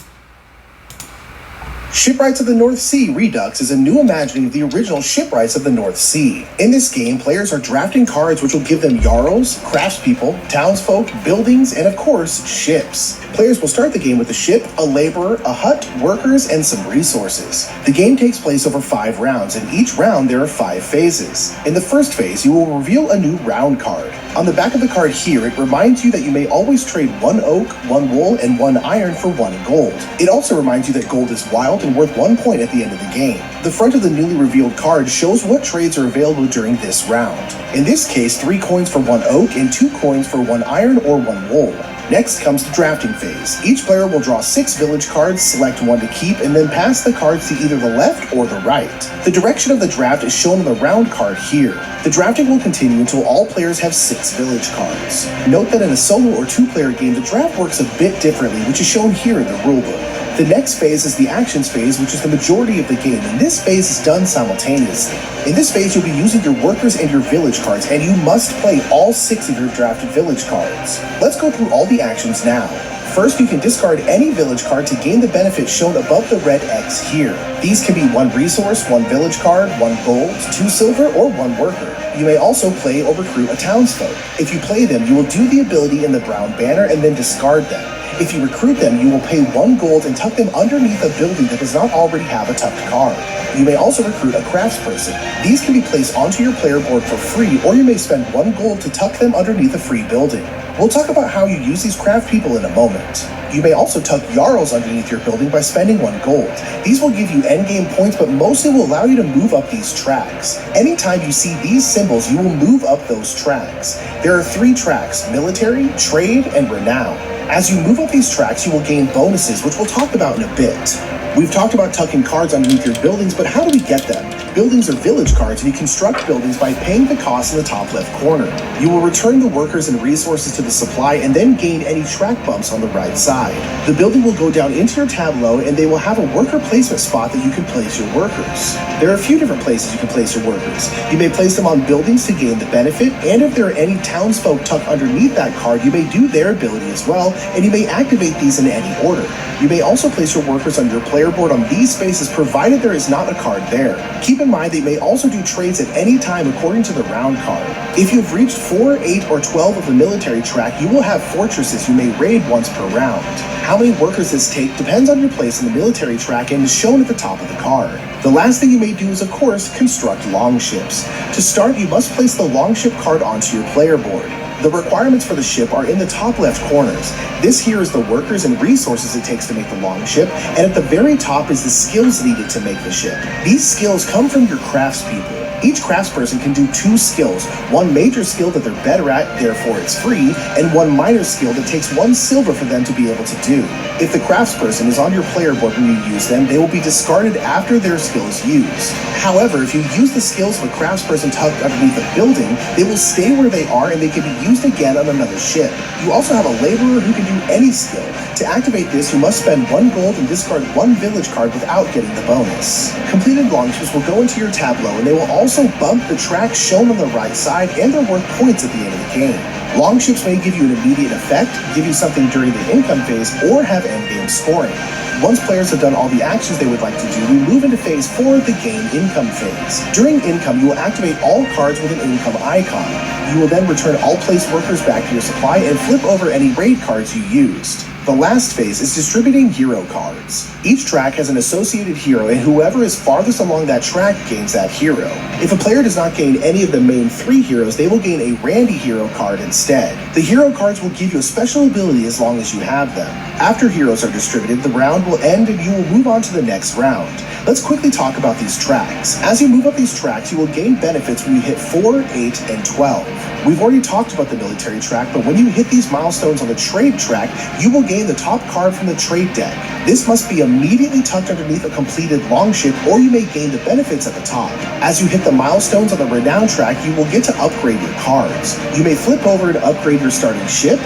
Shipwrights of the North Sea Redux is a new imagining of the original Shipwrights of the North Sea. In this game, players are drafting cards which will give them jarls, craftspeople, townsfolk, buildings, and of course, ships. Players will start the game with a ship, a laborer, a hut, workers, and some resources. The game takes place over 5 rounds, and each round there are 5 phases. In the first phase, you will reveal a new round card. On the back of the card here, it reminds you that you may always trade 1 oak, 1 wool, and 1 iron for 1 gold. It also reminds you that gold is wild and worth 1 point at the end of the game. The front of the newly revealed card shows what trades are available during this round. In this case, 3 coins for 1 oak and 2 coins for 1 iron or 1 wool. Next comes the drafting phase. Each player will draw 6 village cards, select 1 to keep, and then pass the cards to either the left or the right. The direction of the draft is shown on the round card here. The drafting will continue until all players have 6 village cards. Note that in a solo or 2-player game, the draft works a bit differently, which is shown here in the rulebook. The next phase is the actions phase, which is the majority of the game, and this phase is done simultaneously. In this phase, you'll be using your workers and your village cards, and you must play all 6 of your drafted village cards. Let's go through all the actions now. First, you can discard any village card to gain the benefits shown above the red X here. These can be 1 resource, 1 village card, 1 gold, 2 silver, or 1 worker. You may also play or recruit a townsfolk. If you play them, you will do the ability in the brown banner and then discard them. If you recruit them, you will pay 1 gold and tuck them underneath a building that does not already have a tucked card. You may also recruit a craftsperson. These can be placed onto your player board for free, or you may spend 1 gold to tuck them underneath a free building. We'll talk about how you use these craft people in a moment. You may also tuck Jarls underneath your building by spending 1 gold. These will give you endgame points, but mostly will allow you to move up these tracks. Anytime you see these symbols, you will move up those tracks. There are 3 tracks: military, trade, and renown. As you move up these tracks, you will gain bonuses, which we'll talk about in a bit. We've talked about tucking cards underneath your buildings, but how do we get them? Buildings are village cards, and you construct buildings by paying the cost in the top left corner. You will return the workers and resources to the supply and then gain any track bumps on the right side. The building will go down into your tableau, and they will have a worker placement spot that you can place your workers. There are a few different places you can place your workers. You may place them on buildings to gain the benefit, and if there are any townsfolk tucked underneath that card, you may do their ability as well, and you may activate these in any order. You may also place your workers on your player board on these spaces, provided there is not a card there. Keep in mind that you may also do trades at any time according to the round card. If you've reached 4, 8, or 12 of the military track, you will have fortresses you may raid once per round. How many workers this takes depends on your place in the military track and is shown at the top of the card. The last thing you may do is, of course, construct longships. To start, you must place the longship card onto your player board. The requirements for the ship are in the top left corners. This here is the workers and resources it takes to make the longship, and at the very top is the skills needed to make the ship. These skills come from your craftspeople. Each craftsperson can do 2 skills, 1 major skill that they're better at, therefore it's free, and 1 minor skill that takes 1 silver for them to be able to do. If the craftsperson is on your player board when you use them, they will be discarded after their skill is used. However, if you use the skills of a craftsperson tucked underneath a building, they will stay where they are and they can be used again on another ship. You also have a laborer who can do any skill. To activate this, you must spend 1 gold and discard 1 village card without getting the bonus. Completed longships will go into your tableau, and they will also bump the tracks shown on the right side, and they're worth points at the end of the game. Longships may give you an immediate effect, give you something during the income phase, or have endgame scoring. Once players have done all the actions they would like to do, we move into phase 4 of the game, income phase. During income, you will activate all cards with an income icon. You will then return all placed workers back to your supply and flip over any raid cards you used. The last phase is distributing hero cards. Each track has an associated hero, and whoever is farthest along that track gains that hero. If a player does not gain any of the main 3 heroes, they will gain a Randy hero card instead. The hero cards will give you a special ability as long as you have them. After heroes are distributed, the round will end and you will move on to the next round. Let's quickly talk about these tracks. As you move up these tracks, you will gain benefits when you hit 4, 8, and 12. We've already talked about the military track, but when you hit these milestones on the trade track, you will gain the top card from the trade deck. This must be immediately tucked underneath a completed longship, or you may gain the benefits at the top. As you hit the milestones on the renown track, you will get to upgrade your cards. You may flip over and upgrade your starting ship,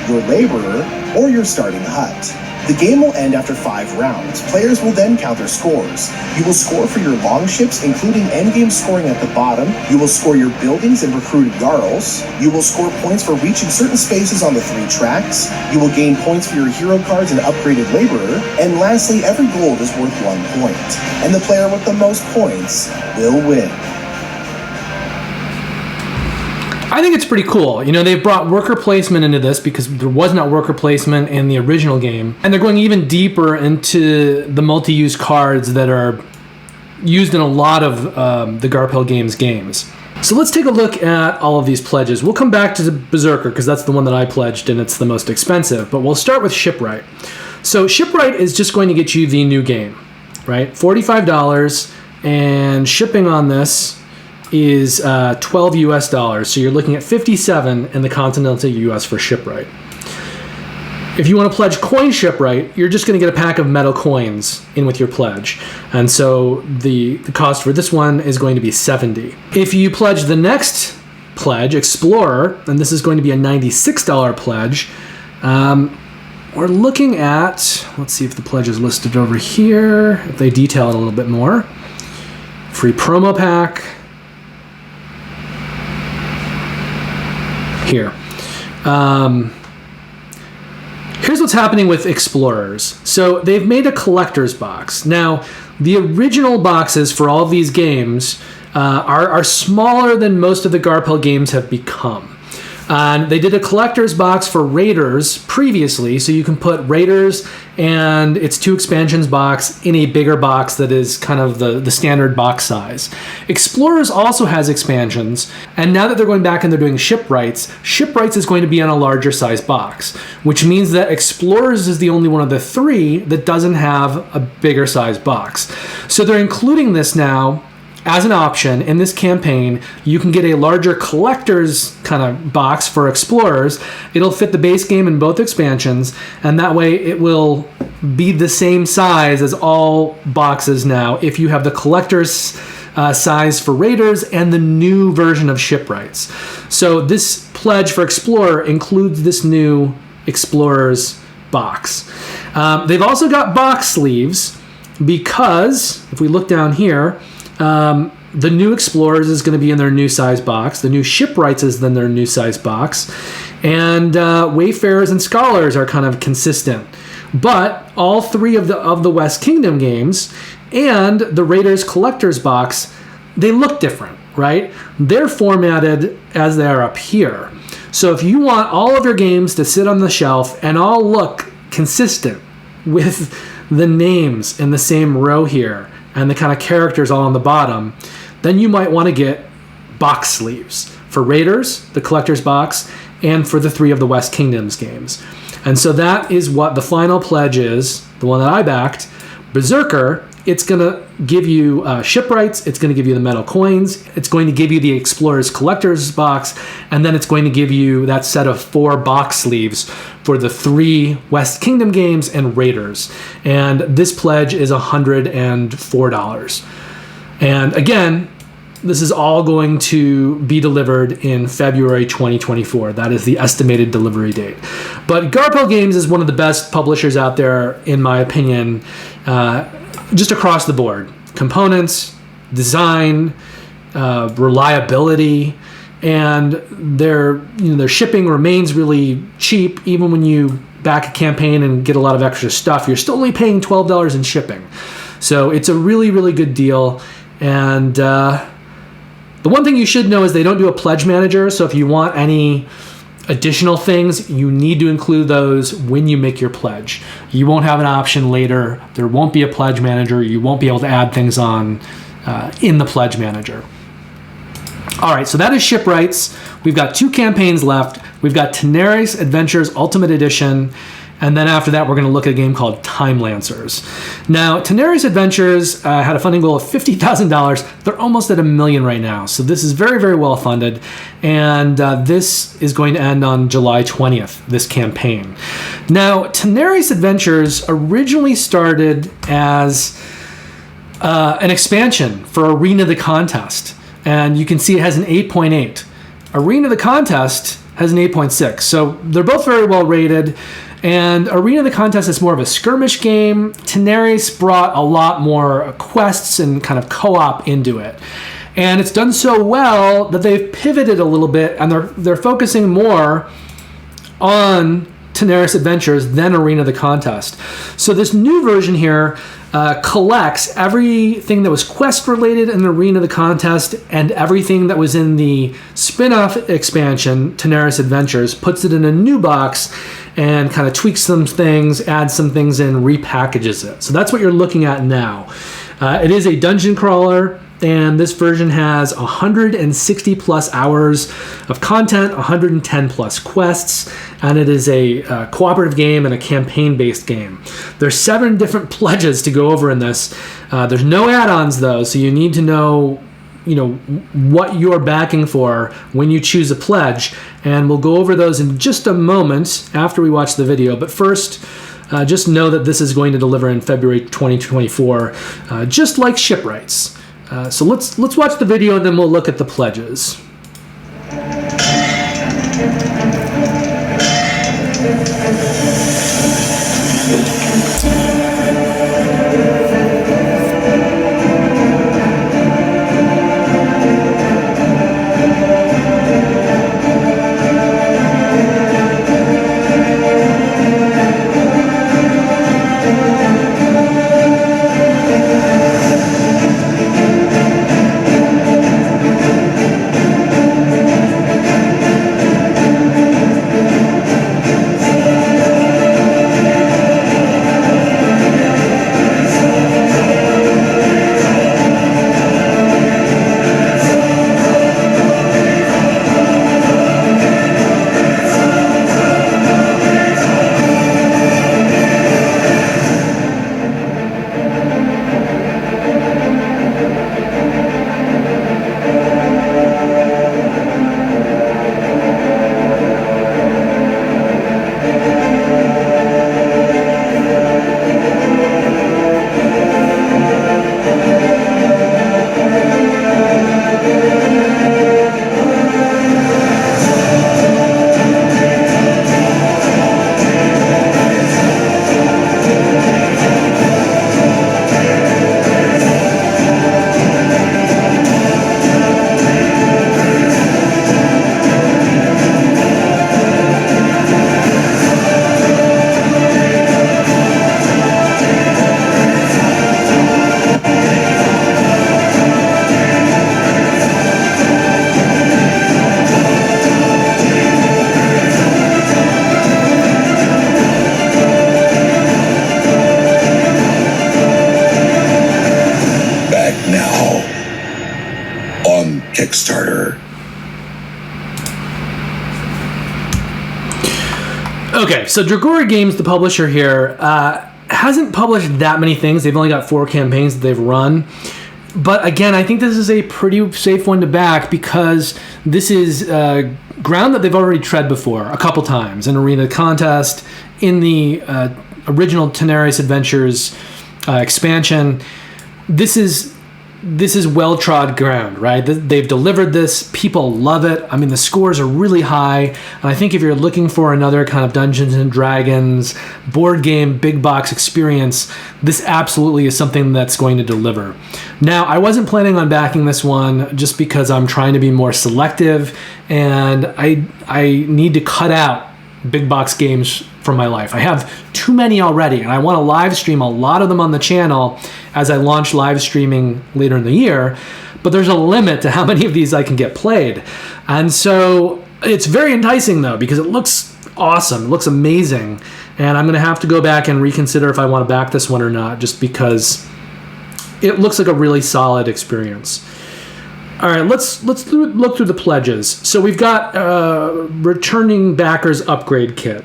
your laborer, or your starting hut. The game will end after 5 rounds. Players will then count their scores. You will score for your longships, including endgame scoring at the bottom. You will score your buildings and recruited Jarls. You will score points for reaching certain spaces on the 3 tracks. You will gain points for your hero cards and upgraded laborer. And lastly, every gold is worth 1 point. And the player with the most points will win. I think it's pretty cool. You know, they've brought worker placement into this because there was not worker placement in the original game. And they're going even deeper into the multi-use cards that are used in a lot of the Garphill games. So let's take a look at all of these pledges. We'll come back to the Berserker because that's the one that I pledged and it's the most expensive. But we'll start with Shipwright. So Shipwright is just going to get you the new game, right? $45, and shipping on this is $12 US, so you're looking at $57 in the continental US for Shipwright. If you want to pledge coin Shipwright, you're just going to get a pack of metal coins in with your pledge, and so the cost for this one is going to be $70. If you pledge the next pledge, Explorer, and this is going to be a $96 pledge, we're looking at, let's see if the pledge is listed over here, if they detail it a little bit more. Free promo pack. Here. Here's what's happening with Explorers. So they've made a collector's box. Now, the original boxes for all of these games are smaller than most of the Garphill games have become. And they did a collector's box for Raiders previously, so you can put Raiders and its 2 expansions box in a bigger box that is kind of the standard box size. Explorers also has expansions, and now that they're going back and they're doing Shipwrights, Shipwrights is going to be on a larger size box, which means that Explorers is the only one of the 3 that doesn't have a bigger size box. So they're including this now as an option in this campaign. You can get a larger collector's kind of box for Explorers. It'll fit the base game in both expansions, and that way it will be the same size as all boxes now if you have the collector's size for Raiders and the new version of Shipwrights. So this pledge for Explorer includes this new Explorers box. They've also got box sleeves because, if we look down here, the new Explorers is going to be in their new size box. The new Shipwrights is in their new size box. And Wayfarers and Scholars are kind of consistent. But all 3 of the West Kingdom games and the Raiders Collector's box, they look different, right? They're formatted as they are up here. So if you want all of your games to sit on the shelf and all look consistent with the names in the same row here, and the kind of characters all on the bottom, then you might want to get box sleeves for Raiders, the collector's box, and for the 3 of the West Kingdoms games. And so that is what the final pledge is, the one that I backed. Berserker, it's going to give you Shipwrights, it's going to give you the metal coins, it's going to give you the Explorer's collector's box, and then it's going to give you that set of 4 box sleeves for the 3 West Kingdom games and Raiders. And this pledge is $104. And again, this is all going to be delivered in February 2024. That is the estimated delivery date. But Garpo Games is one of the best publishers out there, in my opinion, just across the board. Components, design, reliability, and their shipping remains really cheap. Even when you back a campaign and get a lot of extra stuff, you're still only paying $12 in shipping. So it's a really, really good deal. And the one thing you should know is they don't do a pledge manager. So if you want any additional things, you need to include those when you make your pledge. You won't have an option later. There won't be a pledge manager. You won't be able to add things on in the pledge manager. All right, so that is Shipwrights. We've got 2 campaigns left. We've got Tanares Adventures Ultimate Edition, and then after that, we're going to look at a game called Timelancers. Now, Tanares Adventures had a funding goal of $50,000. They're almost at $1 million right now, so this is very, very well funded, and this is going to end on July 20th, this campaign. Now, Tanares Adventures originally started as an expansion for Arena the Contest, and you can see it has an 8.8. Arena the Contest has an 8.6, so they're both very well rated. And Arena the Contest is more of a skirmish game. Tanares brought a lot more quests and kind of co-op into it. And it's done so well that they've pivoted a little bit, and they're focusing more on Tanares Adventures than Arena the Contest. So this new version here collects everything that was quest related in Arena the Contest and everything that was in the spin-off expansion, Tanares Adventures, puts it in a new box and kind of tweaks some things, adds some things in, repackages it. So that's what you're looking at now. It is a dungeon crawler, and this version has 160 plus hours of content, 110 plus quests, and it is a cooperative game and a campaign-based game. There's 7 different pledges to go over in this. There's no add-ons though, so you need to know what you're backing for when you choose a pledge, and we'll go over those in just a moment after we watch the video. But first, just know that this is going to deliver in February 2024, just like Shipwrights. So let's watch the video and then we'll look at the pledges. Okay, so Dragora Games, the publisher here, hasn't published that many things. They've only got 4 campaigns that they've run. But again, I think this is a pretty safe one to back because this is ground that they've already tread before a couple times in Arena Contest, in the original Tanares Adventures expansion. This is well-trod ground, right? They've delivered this. People love it. I mean, the scores are really high. And I think if you're looking for another kind of Dungeons and Dragons board game, big box experience, this absolutely is something that's going to deliver. Now, I wasn't planning on backing this one just because I'm trying to be more selective, and I need to cut out big box games from my life. I have too many already, and I want to live stream a lot of them on the channel as I launch live streaming later in the year, but there's a limit to how many of these I can get played. And so it's very enticing though, because it looks awesome, it looks amazing, and I'm going to have to go back and reconsider if I want to back this one or not, just because it looks like a really solid experience. All right, let's look through the pledges. So we've got returning backers upgrade kit.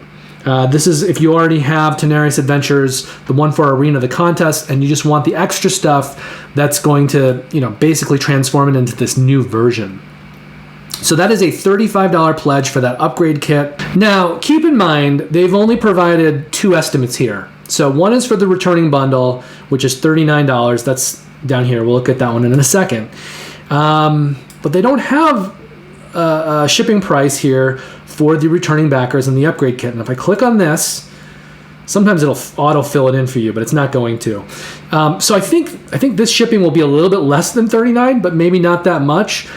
This is if you already have Tanares Adventures, the one for Arena, the contest, and you just want the extra stuff that's going to, basically transform it into this new version. So that is a $35 pledge for that upgrade kit. Now, keep in mind, they've only provided 2 estimates here. So one is for the returning bundle, which is $39. That's down here. We'll look at that one in a second. But they don't have a shipping price here for the returning backers and the upgrade kit. And if I click on this, sometimes it'll auto-fill it in for you, but it's not going to. So I think this shipping will be a little bit less than $39, but maybe not that much.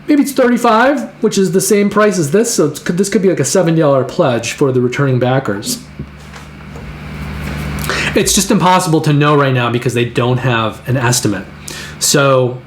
Maybe it's $35, which is the same price as this. So this could be like a $7 pledge for the returning backers. It's just impossible to know right now because they don't have an estimate. So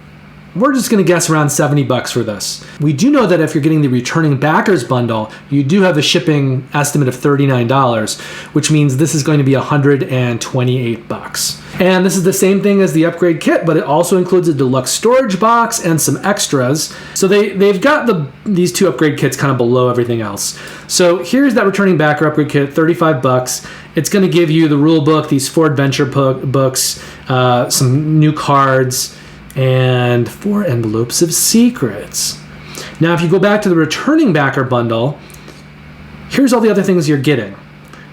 we're just going to guess around $70 for this. We do know that if you're getting the returning backers bundle, you do have a shipping estimate of $39, which means this is going to be $128. And this is the same thing as the upgrade kit, but it also includes a deluxe storage box and some extras. So they've got these 2 upgrade kits kind of below everything else. So here's that returning backer upgrade kit, $35. It's going to give you the rule book, these 4 adventure books, some new cards, and 4 envelopes of secrets. Now, if you go back to the returning backer bundle, here's all the other things you're getting.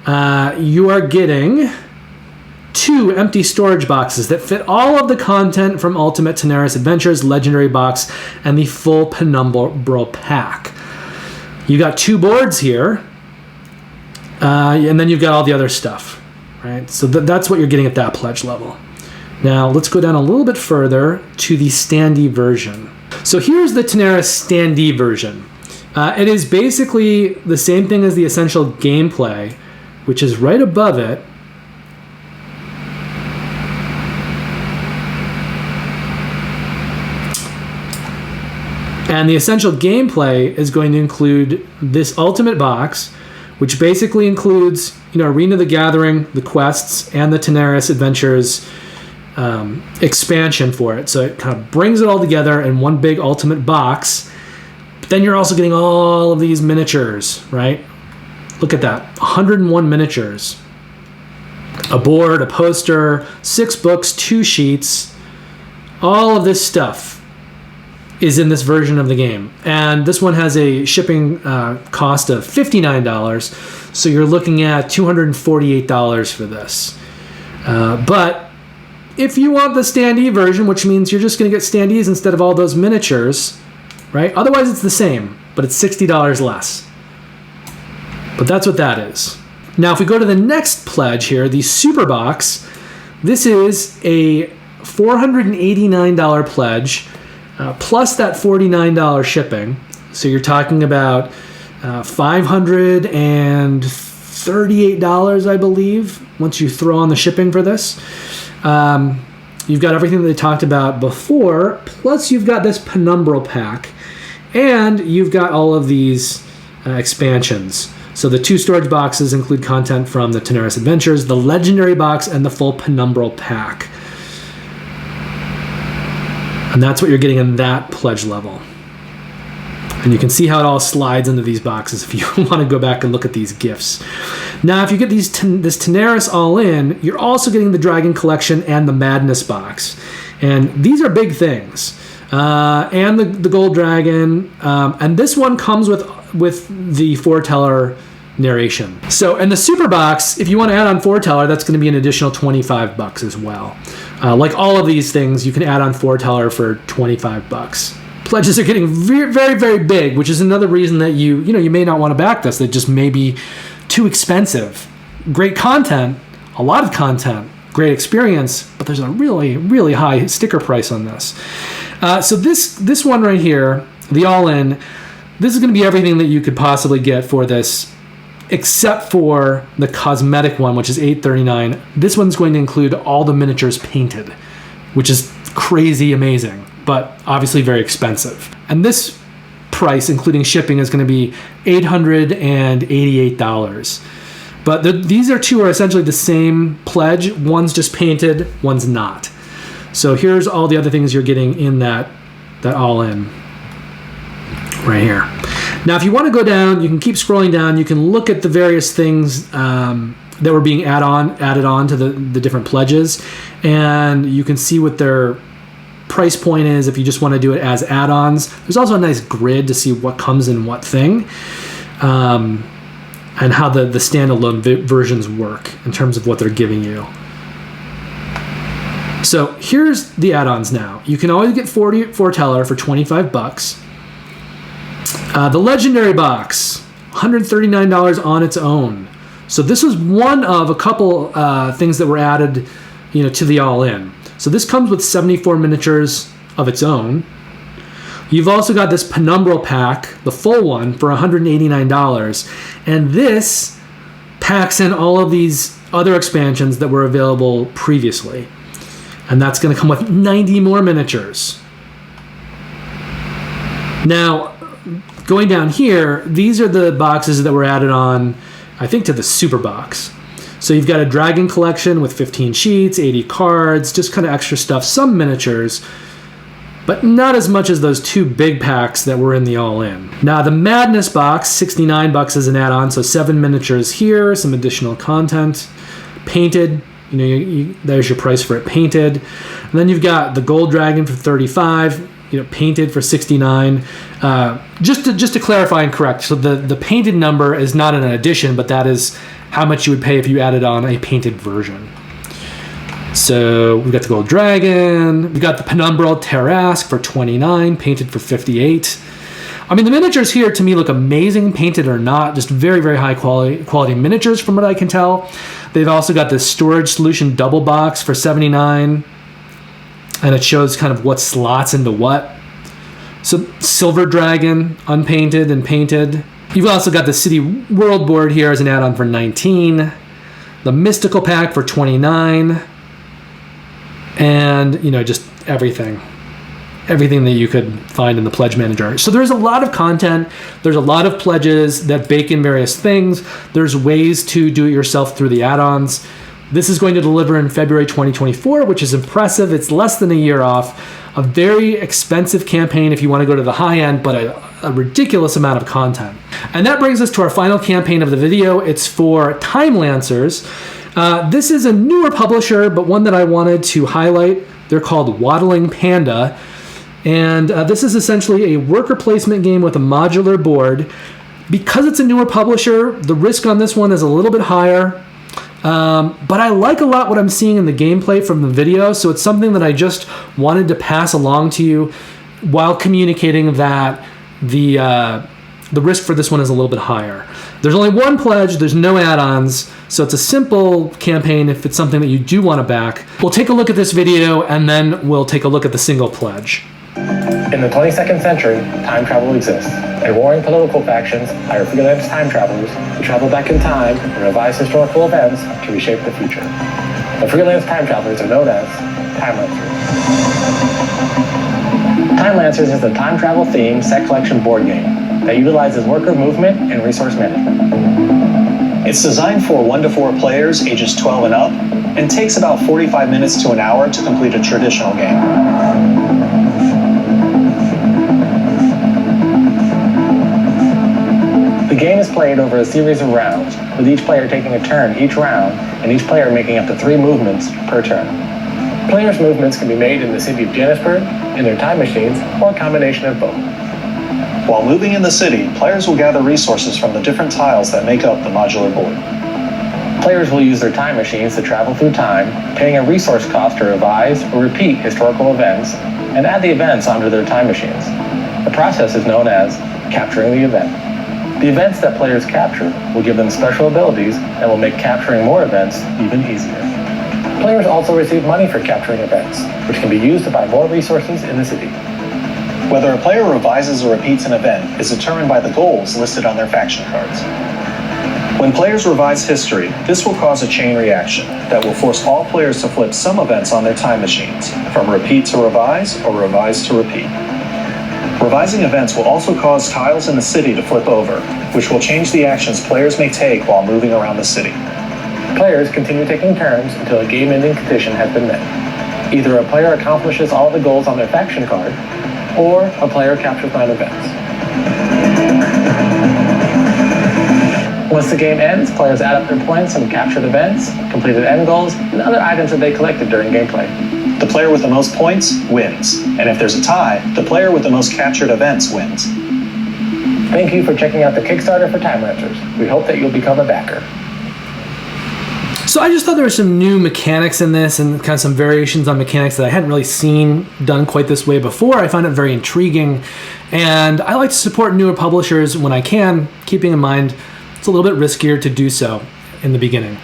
You are getting 2 empty storage boxes that fit all of the content from Ultimate Tanares Adventures, Legendary Box, and the full Penumbral Pack. You got 2 boards here, and then you've got all the other stuff, right? So that's what you're getting at that pledge level. Now, let's go down a little bit further to the standee version. So here's the Tanares standee version. It is basically the same thing as the essential gameplay, which is right above it. And the essential gameplay is going to include this ultimate box, which basically includes, Arena of the Gathering, the quests, and the Tanares Adventures expansion for it. So it kind of brings it all together in one big ultimate box. But then you're also getting all of these miniatures, right? Look at that, 101 miniatures. A board, a poster, 6 books, 2 sheets. All of this stuff is in this version of the game. And this one has a shipping cost of $59. So you're looking at $248 for this. But if you want the standee version, which means you're just going to get standees instead of all those miniatures, right? Otherwise, it's the same, but it's $60 less. But that's what that is. Now, if we go to the next pledge here, the Super Box, this is a $489 pledge, plus that $49 shipping. So you're talking about $538, I believe, once you throw on the shipping for this. You've got everything that they talked about before, plus you've got this Penumbral Pack, and you've got all of these expansions. So the 2 storage boxes include content from the Tanares Adventures, the Legendary Box, and the full Penumbral Pack. And that's what you're getting in that pledge level. And you can see how it all slides into these boxes if you want to go back and look at these gifts. Now, if you get this Tanares all in, you're also getting the Dragon Collection and the Madness box. And these are big things. And the Gold Dragon. And this one comes with the foreteller narration. So, and the Super Box, if you want to add on foreteller, that's going to be an additional $25 as well. Like all of these things, you can add on foreteller for $25. Pledges are getting very, very, very big, which is another reason that you may not want to back this. That just may be too expensive. Great content, a lot of content, great experience, but there's a really, really high sticker price on this. So this one right here, the all-in, this is going to be everything that you could possibly get for this, except for the cosmetic one, which is $8.39. This one's going to include all the miniatures painted, which is crazy amazing, but obviously very expensive. And this price, including shipping, is going to be $888. But these two are essentially the same pledge. One's just painted, one's not. So here's all the other things you're getting in that all-in right here. Now, if you want to go down, you can keep scrolling down. You can look at the various things that were being added on to the different pledges, and you can see what their price point is if you just want to do it as add-ons. There's also a nice grid to see what comes in what thing, and how the standalone versions work in terms of what they're giving you. So here's the add-ons now. You can always get foreteller for $25. The Legendary Box, $139 on its own. So this was one of a couple things that were added, to the all-in. So this comes with 74 miniatures of its own. You've also got this Penumbral pack, the full one, for $189. And this packs in all of these other expansions that were available previously. And that's going to come with 90 more miniatures. Now, going down here, these are the boxes that were added on, I think, to the Super Box. So you've got a Dragon Collection with 15 sheets, 80 cards, just kind of extra stuff, some miniatures, but not as much as those two big packs that were in the all-in. Now, the Madness box, $69 as an add-on, so 7 miniatures here, some additional content, painted. There's your price for it, painted. And then you've got the Gold Dragon for $35. Painted for $69. Just to clarify and correct, so the painted number is not an addition, but that is how much you would pay if you added on a painted version. So we've got the Gold Dragon, we've got the Penumbral Tarask for $29, painted for $58. I mean, the miniatures here to me look amazing, painted or not, just very, very high quality miniatures from what I can tell. They've also got this Storage Solution double box for $79. And it shows kind of what slots into what. So Silver Dragon, unpainted and painted. You've also got the City World board here as an add-on for $19. The Mystical pack for $29. And, just everything. Everything that you could find in the Pledge Manager. So there's a lot of content. There's a lot of pledges that bake in various things. There's ways to do it yourself through the add-ons. This is going to deliver in February 2024, which is impressive. It's less than a year off. A very expensive campaign if you want to go to the high end, but a ridiculous amount of content. And that brings us to our final campaign of the video. It's for Timelancers. This is a newer publisher, but one that I wanted to highlight. They're called Waddling Panda. And this is essentially a worker placement game with a modular board. Because it's a newer publisher, the risk on this one is a little bit higher. But I like a lot what I'm seeing in the gameplay from the video, so it's something that I just wanted to pass along to you while communicating that the risk for this one is a little bit higher. There's only one pledge, there's no add-ons, so it's a simple campaign if it's something that you do want to back. We'll take a look at this video, and then we'll take a look at the single pledge. In the 22nd century, time travel exists, and warring political factions hire freelance time travelers to travel back in time and revise historical events to reshape the future. The freelance time travelers are known as Timelancers. Timelancers is a time travel themed set collection board game that utilizes worker movement and resource management. It's designed for 1 to 4 players ages 12 and up, and takes about 45 minutes to an hour to complete a traditional game. The game is played over a series of rounds, with each player taking a turn each round, and each player making up to 3 movements per turn. Players' movements can be made in the city of Jannisburg, in their time machines, or a combination of both. While moving in the city, players will gather resources from the different tiles that make up the modular board. Players will use their time machines to travel through time, paying a resource cost to revise or repeat historical events, and add the events onto their time machines. The process is known as capturing the event. The events that players capture will give them special abilities and will make capturing more events even easier. Players also receive money for capturing events, which can be used to buy more resources in the city. Whether a player revises or repeats an event is determined by the goals listed on their faction cards. When players revise history, this will cause a chain reaction that will force all players to flip some events on their time machines, from repeat to revise or revise to repeat. Revising events will also cause tiles in the city to flip over, which will change the actions players may take while moving around the city. Players continue taking turns until a game-ending condition has been met. Either a player accomplishes all the goals on their faction card, or a player captures 9 events. Once the game ends, players add up their points from captured events, completed end goals, and other items that they collected during gameplay. The player with the most points wins, and if there's a tie, the player with the most captured events wins. Thank you for checking out the Kickstarter for Timelancers. We hope that you'll become a backer. So I just thought there were some new mechanics in this and kind of some variations on mechanics that I hadn't really seen done quite this way before. I found it very intriguing, and I like to support newer publishers when I can, keeping in mind it's a little bit riskier to do so in the beginning.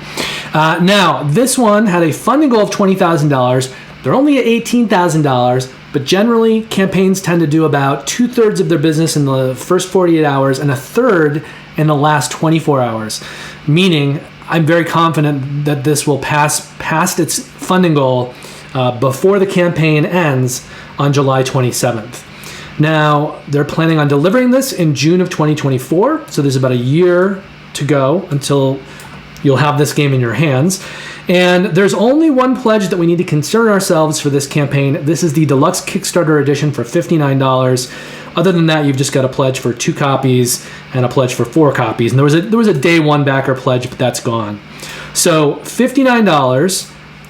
Now, this one had a funding goal of $20,000. They're only at $18,000, but generally campaigns tend to do about 2/3 of their business in the first 48 hours and 1/3 in the last 24 hours, meaning I'm very confident that this will pass past its funding goal before the campaign ends on July 27th. Now, they're planning on delivering this in June of 2024, so there's about a year to go until you'll have this game in your hands. And there's only one pledge that we need to concern ourselves for this campaign. This is the Deluxe Kickstarter Edition for $59. Other than that, you've just got a pledge for 2 copies and a pledge for 4 copies. And there was a day 1 backer pledge, but that's gone. So $59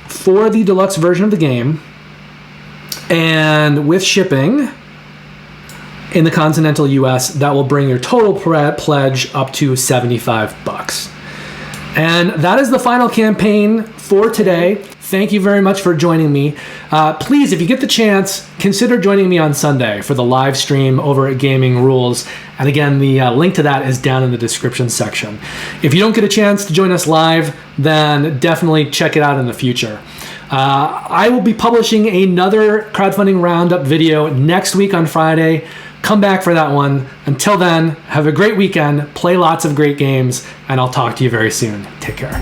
for the deluxe version of the game, and with shipping in the continental US, that will bring your total pledge up to $75. And that is the final campaign for today. Thank you very much for joining me. Please, if you get the chance, consider joining me on Sunday for the live stream over at Gaming Rules. And again, the link to that is down in the description section. If you don't get a chance to join us live, then definitely check it out in the future. I will be publishing another crowdfunding roundup video next week on Friday. Come back for that one. Until then, have a great weekend, play lots of great games, and I'll talk to you very soon. Take care.